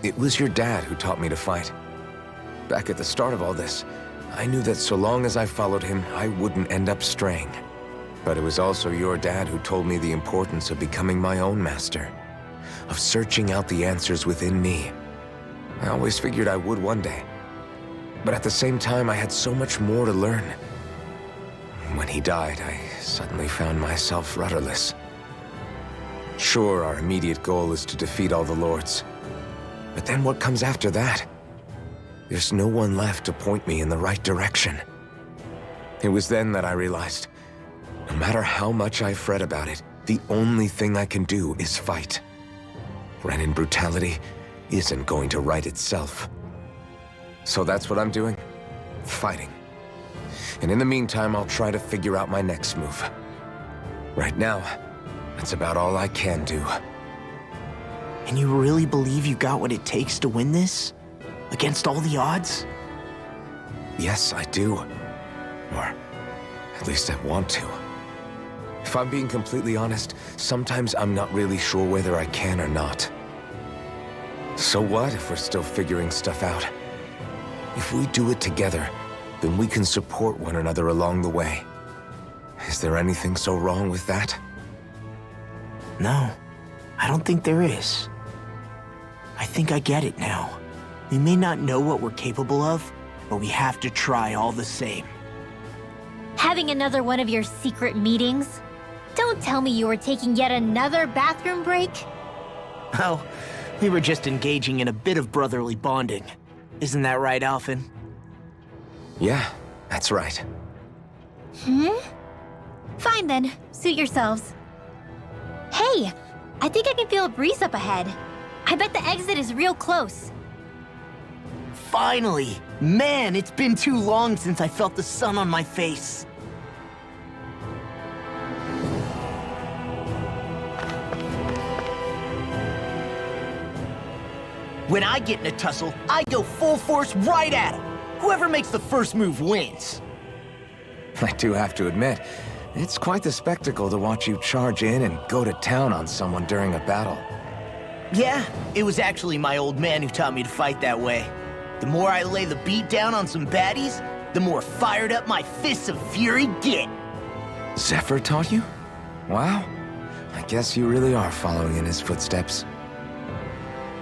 It was your dad who taught me to fight. Back at the start of all this, I knew that so long as I followed him, I wouldn't end up straying. But it was also your dad who told me the importance of becoming my own master, of searching out the answers within me. I always figured I would one day. But at the same time, I had so much more to learn. When he died, I suddenly found myself rudderless. Sure, our immediate goal is to defeat all the lords. But then what comes after that? There's no one left to point me in the right direction. It was then that I realized, no matter how much I fret about it, the only thing I can do is fight. Renin brutality isn't going to right itself. So that's what I'm doing. Fighting. And in the meantime, I'll try to figure out my next move. Right now, that's about all I can do. And you really believe you got what it takes to win this? Against all the odds? Yes, I do. Or at least I want to. If I'm being completely honest, sometimes I'm not really sure whether I can or not. So what if we're still figuring stuff out? If we do it together, then we can support one another along the way. Is there anything so wrong with that? No, I don't think there is. I think I get it now. We may not know what we're capable of, but we have to try all the same. Having another one of your secret meetings? Don't tell me you were taking yet another bathroom break? Oh, we were just engaging in a bit of brotherly bonding. Isn't that right, Alphen? Yeah, that's right. Fine then, suit yourselves. Hey, I think I can feel a breeze up ahead. I bet the exit is real close. Finally! Man, it's been too long since I felt the sun on my face. When I get in a tussle, I go full force right at him. Whoever makes the first move wins. I do have to admit, it's quite the spectacle to watch you charge in and go to town on someone during a battle. Yeah, it was actually my old man who taught me to fight that way. The more I lay the beat down on some baddies, the more fired up my fists of fury get. Zephyr taught you? Wow. I guess you really are following in his footsteps.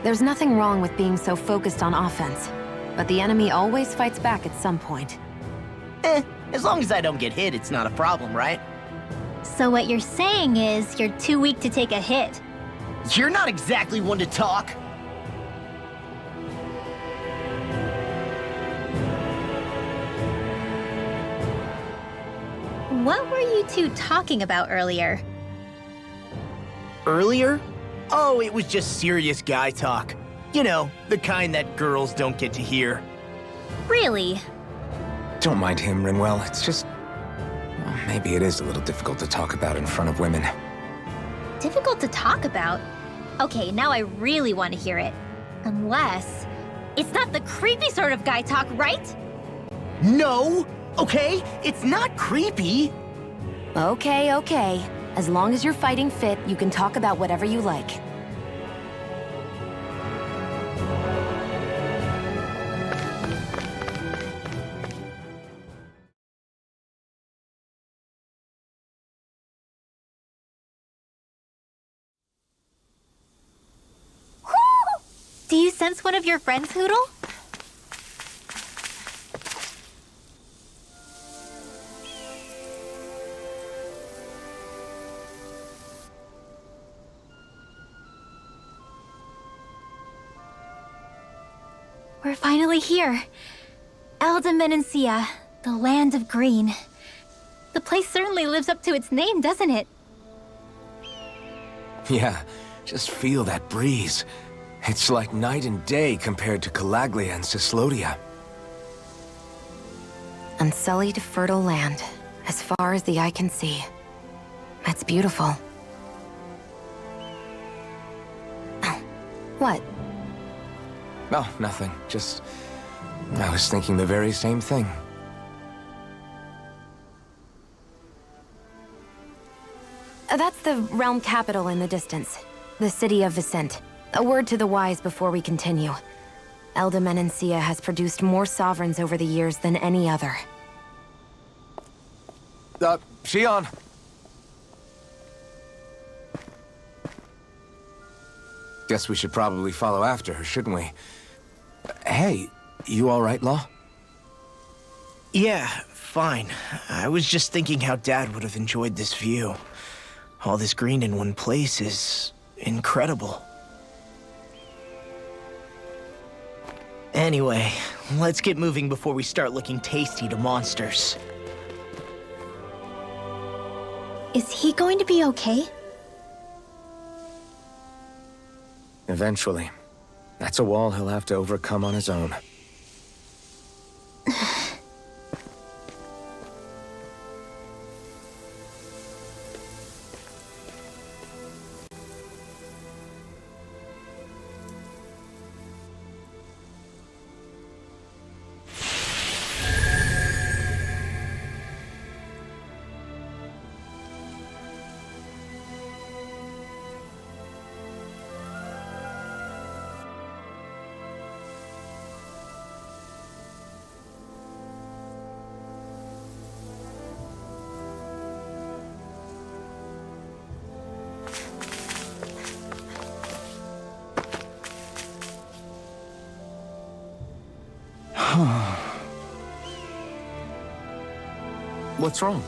There's nothing wrong with being so focused on offense, but the enemy always fights back at some point. As long as I don't get hit, it's not a problem, right? So what you're saying is you're too weak to take a hit. You're not exactly one to talk. What were you two talking about earlier? Earlier? Oh, it was just serious guy talk. You know, the kind that girls don't get to hear. Really? Don't mind him, Rinwell. It's just... well, maybe it is a little difficult to talk about in front of women. Difficult to talk about? Okay, now I really want to hear it. Unless... it's not the creepy sort of guy talk, right? No! Okay? It's not creepy. Okay, okay. As long as you're fighting fit, you can talk about whatever you like. Do you sense one of your friends, Hoodle? We're finally here. Elda the land of green. The place certainly lives up to its name, doesn't it? Yeah, just feel that breeze. It's like night and day compared to Calaglia and Cyslodia. Unsullied, fertile land, as far as the eye can see. That's beautiful. Oh, what? Oh, nothing. Just... I was thinking the very same thing. That's the realm capital in the distance. The city of Vicent. A word to the wise before we continue. Elda Menancia has produced more sovereigns over the years than any other. Shion! Guess we should probably follow after her, shouldn't we? Hey, you all right, Law? Yeah, fine. I was just thinking how Dad would have enjoyed this view. All this green in one place is incredible. Anyway, let's get moving before we start looking tasty to monsters. Is he going to be okay? Eventually. That's a wall he'll have to overcome on his own. What's wrong?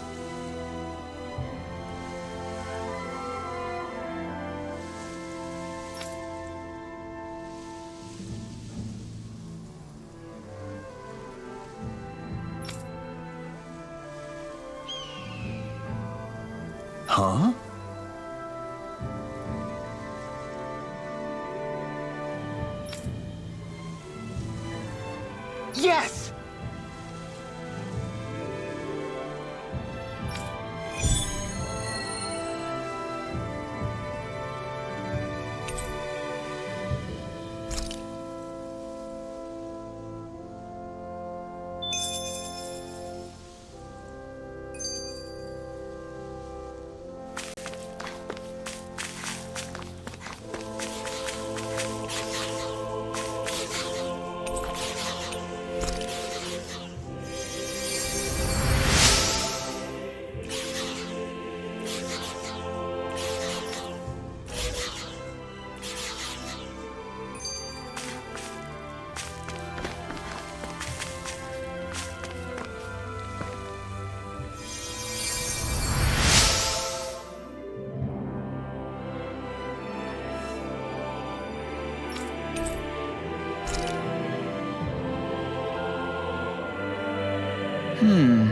Huh? Yes! Mm-hmm.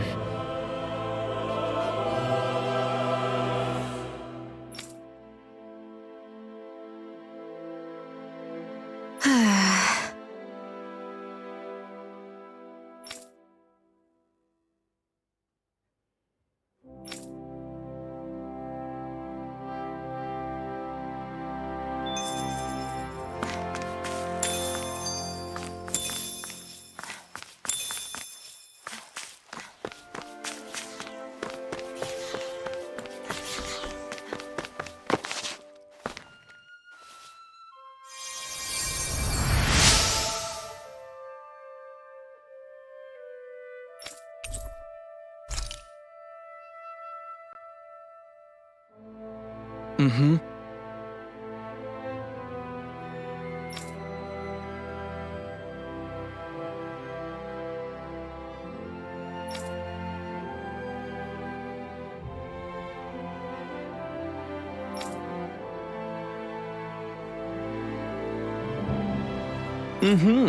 Mm-hmm.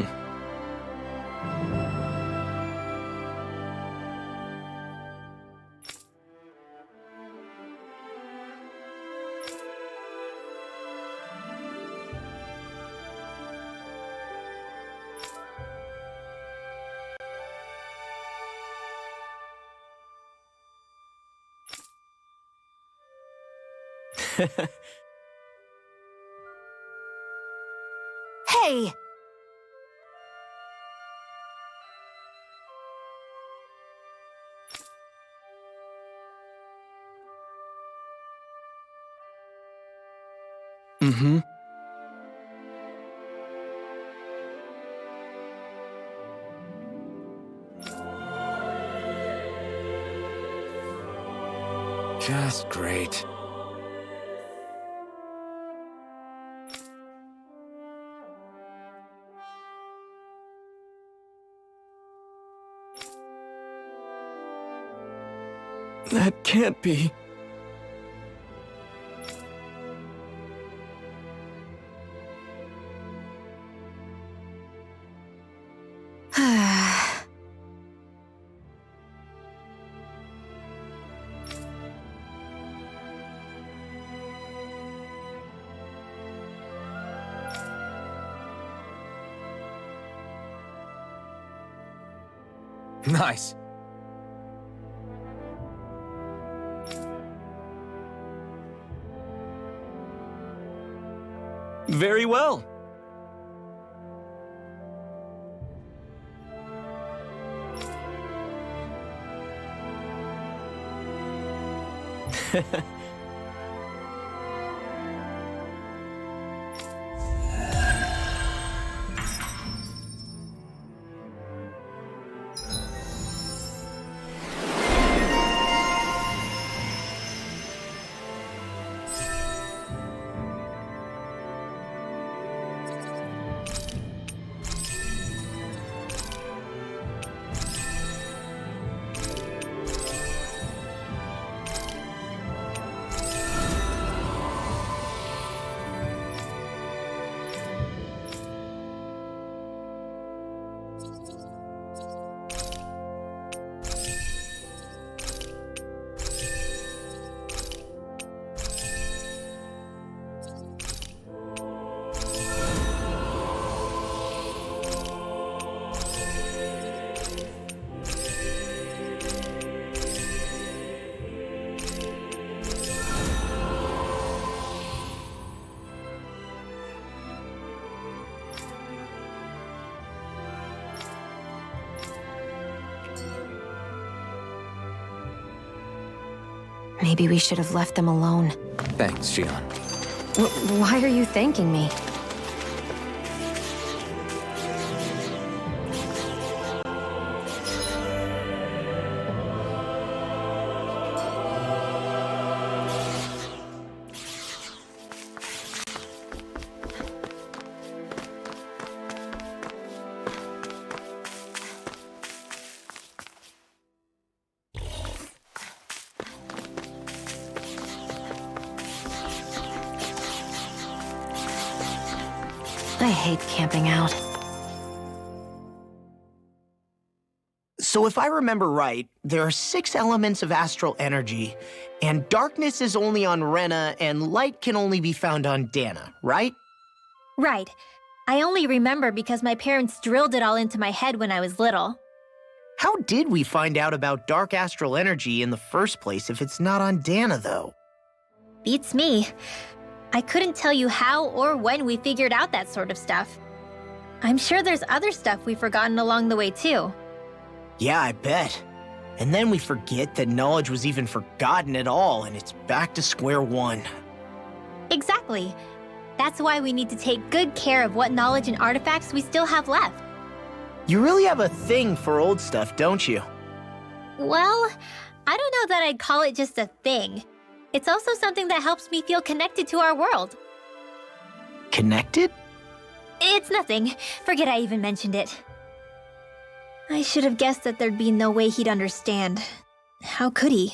Hey! Mm-hmm. Just great. That can't be. Nice. Very well. Maybe we should have left them alone. Thanks, Xion. Why are you thanking me? I hate camping out. So if I remember right, there are 6 elements of astral energy, and darkness is only on Rena and light can only be found on Dana, right? Right. I only remember because my parents drilled it all into my head when I was little. How did we find out about dark astral energy in the first place if it's not on Dana, though? Beats me. I couldn't tell you how or when we figured out that sort of stuff. I'm sure there's other stuff we've forgotten along the way, too. Yeah, I bet. And then we forget that knowledge was even forgotten at all, and it's back to square one. Exactly. That's why we need to take good care of what knowledge and artifacts we still have left. You really have a thing for old stuff, don't you? Well, I don't know that I'd call it just a thing. It's also something that helps me feel connected to our world. Connected? It's nothing. Forget I even mentioned it. I should have guessed that there'd be no way he'd understand. How could he?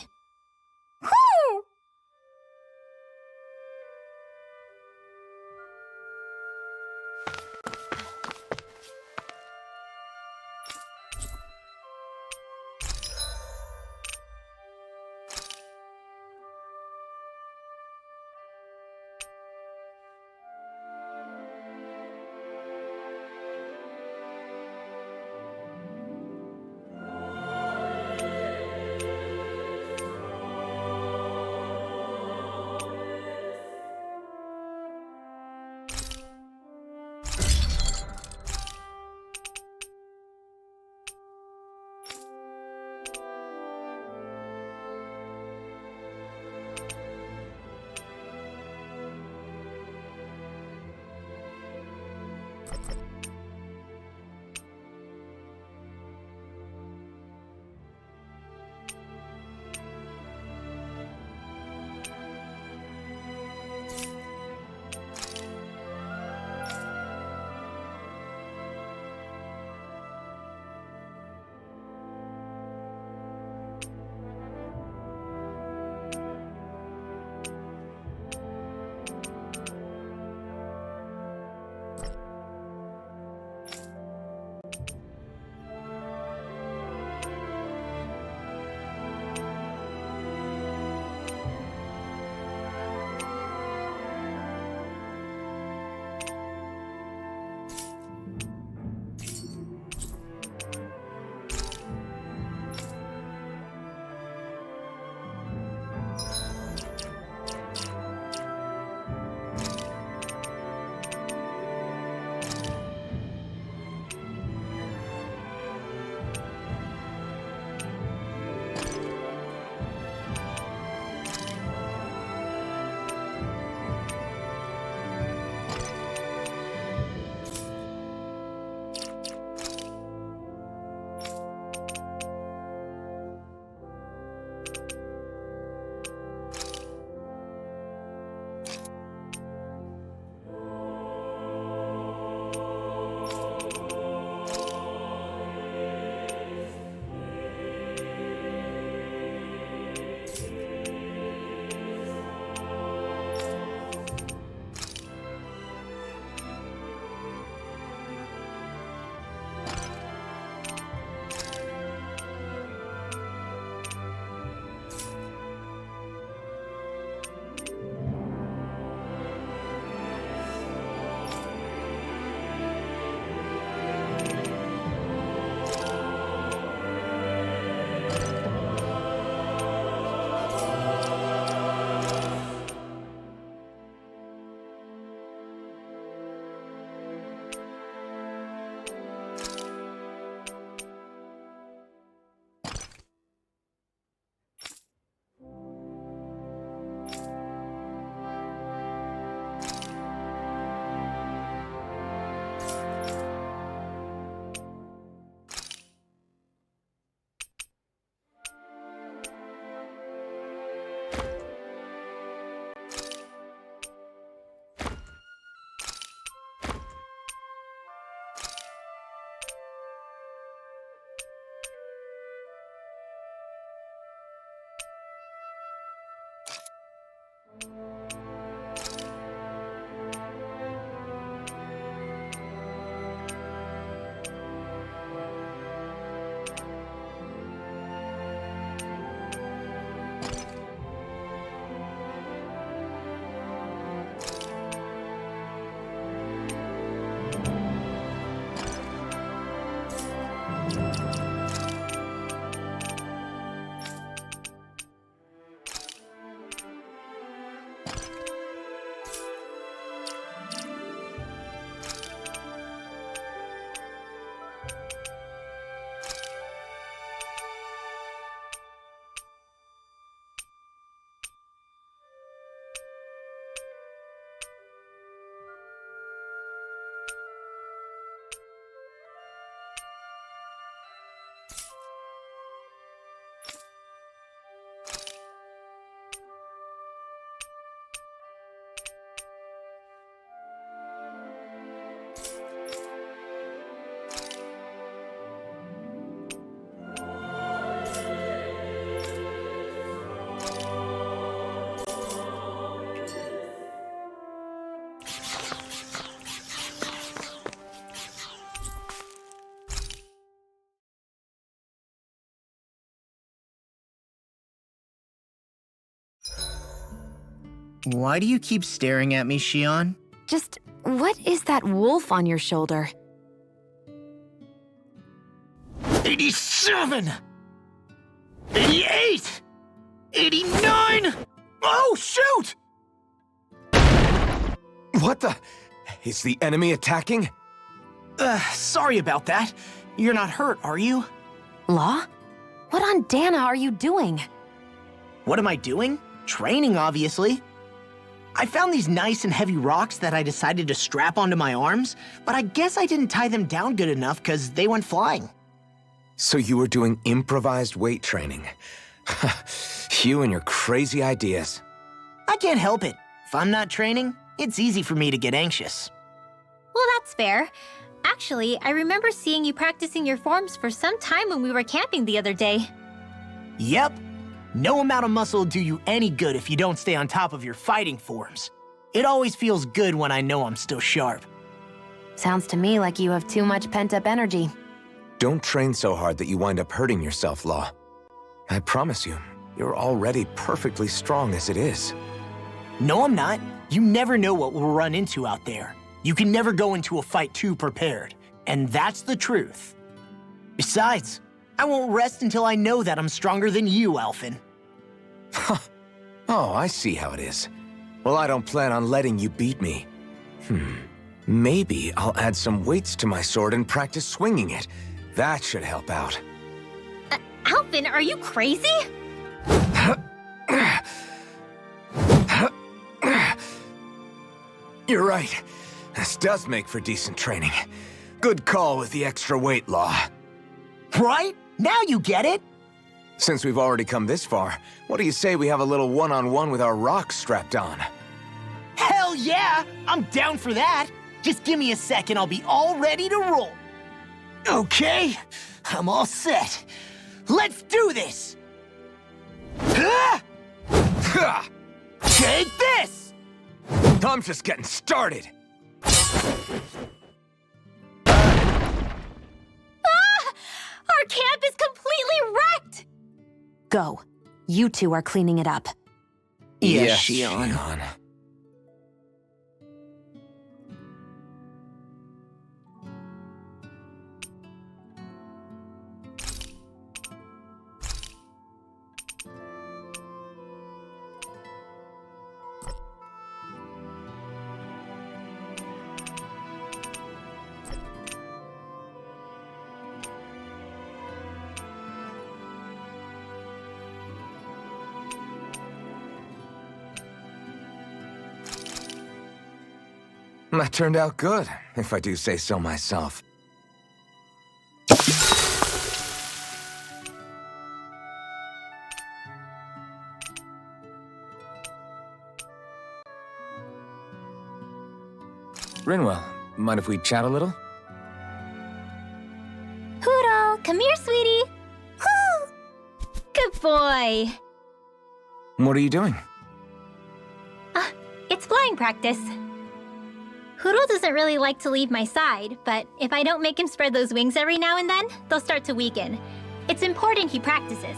Why do you keep staring at me, Shion? Just, what is that wolf on your shoulder? 87! 88! 89! Oh, shoot! What the? Is the enemy attacking? Sorry about that. You're not hurt, are you? Law? What on Dana are you doing? What am I doing? Training, obviously. I found these nice and heavy rocks that I decided to strap onto my arms, but I guess I didn't tie them down good enough because they went flying. So you were doing improvised weight training. You and your crazy ideas. I can't help it. If I'm not training, it's easy for me to get anxious. Well, that's fair. Actually, I remember seeing you practicing your forms for some time when we were camping the other day. Yep. No amount of muscle will do you any good if you don't stay on top of your fighting forms. It always feels good when I know I'm still sharp. Sounds to me like you have too much pent-up energy. Don't train so hard that you wind up hurting yourself, Law. I promise you, you're already perfectly strong as it is. No, I'm not. You never know what we'll run into out there. You can never go into a fight too prepared, and that's the truth. Besides, I won't rest until I know that I'm stronger than you, Alphen. Oh, I see how it is. Well, I don't plan on letting you beat me. Maybe I'll add some weights to my sword and practice swinging it. That should help out. Alphen, are you crazy? You're right. This does make for decent training. Good call with the extra weight, Law. Right? Now you get it! Since we've already come this far, what do you say we have a little one-on-one with our rocks strapped on? Hell yeah! I'm down for that! Just give me a second, I'll be all ready to roll. Okay, I'm all set. Let's do this! Take this! I'm just getting started. Our camp is completely wrecked! Go. You two are cleaning it up. Yes, Shion. That turned out good, if I do say so myself. Rinwell, mind if we chat a little? Huro, come here, sweetie. Woo! Good boy. What are you doing? It's flying practice. Huro doesn't really like to leave my side, but if I don't make him spread those wings every now and then, they'll start to weaken. It's important he practices.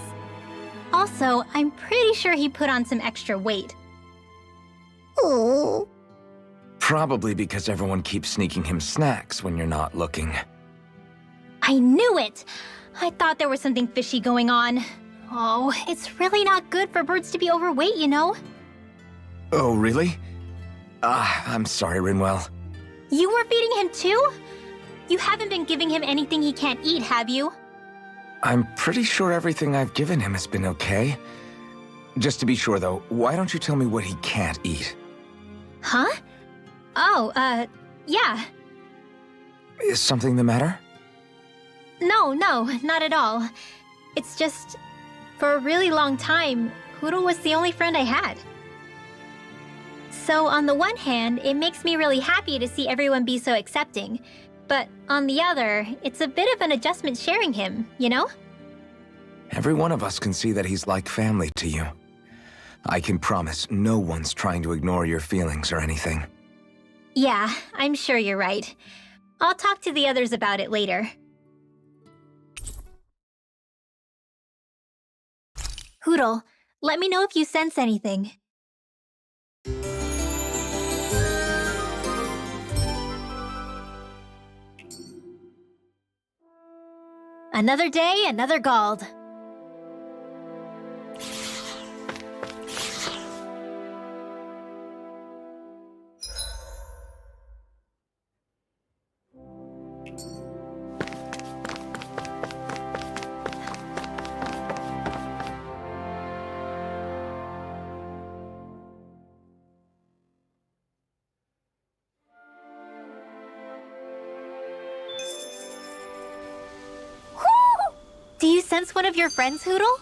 Also, I'm pretty sure he put on some extra weight. Oh. Probably because everyone keeps sneaking him snacks when you're not looking. I knew it! I thought there was something fishy going on. Oh, it's really not good for birds to be overweight, you know? Oh, really? I'm sorry, Rinwell. You were feeding him too? You haven't been giving him anything he can't eat, have you? I'm pretty sure everything I've given him has been okay. Just to be sure, though, why don't you tell me what he can't eat? Huh? Oh, yeah. Is something the matter? No, not at all. It's just, for a really long time, Huro was the only friend I had. So on the one hand, it makes me really happy to see everyone be so accepting. But on the other, it's a bit of an adjustment sharing him, you know? Every one of us can see that he's like family to you. I can promise no one's trying to ignore your feelings or anything. Yeah, I'm sure you're right. I'll talk to the others about it later. Huro, let me know if you sense anything. Another day, another Gald. Do you sense one of your friends, Hootle?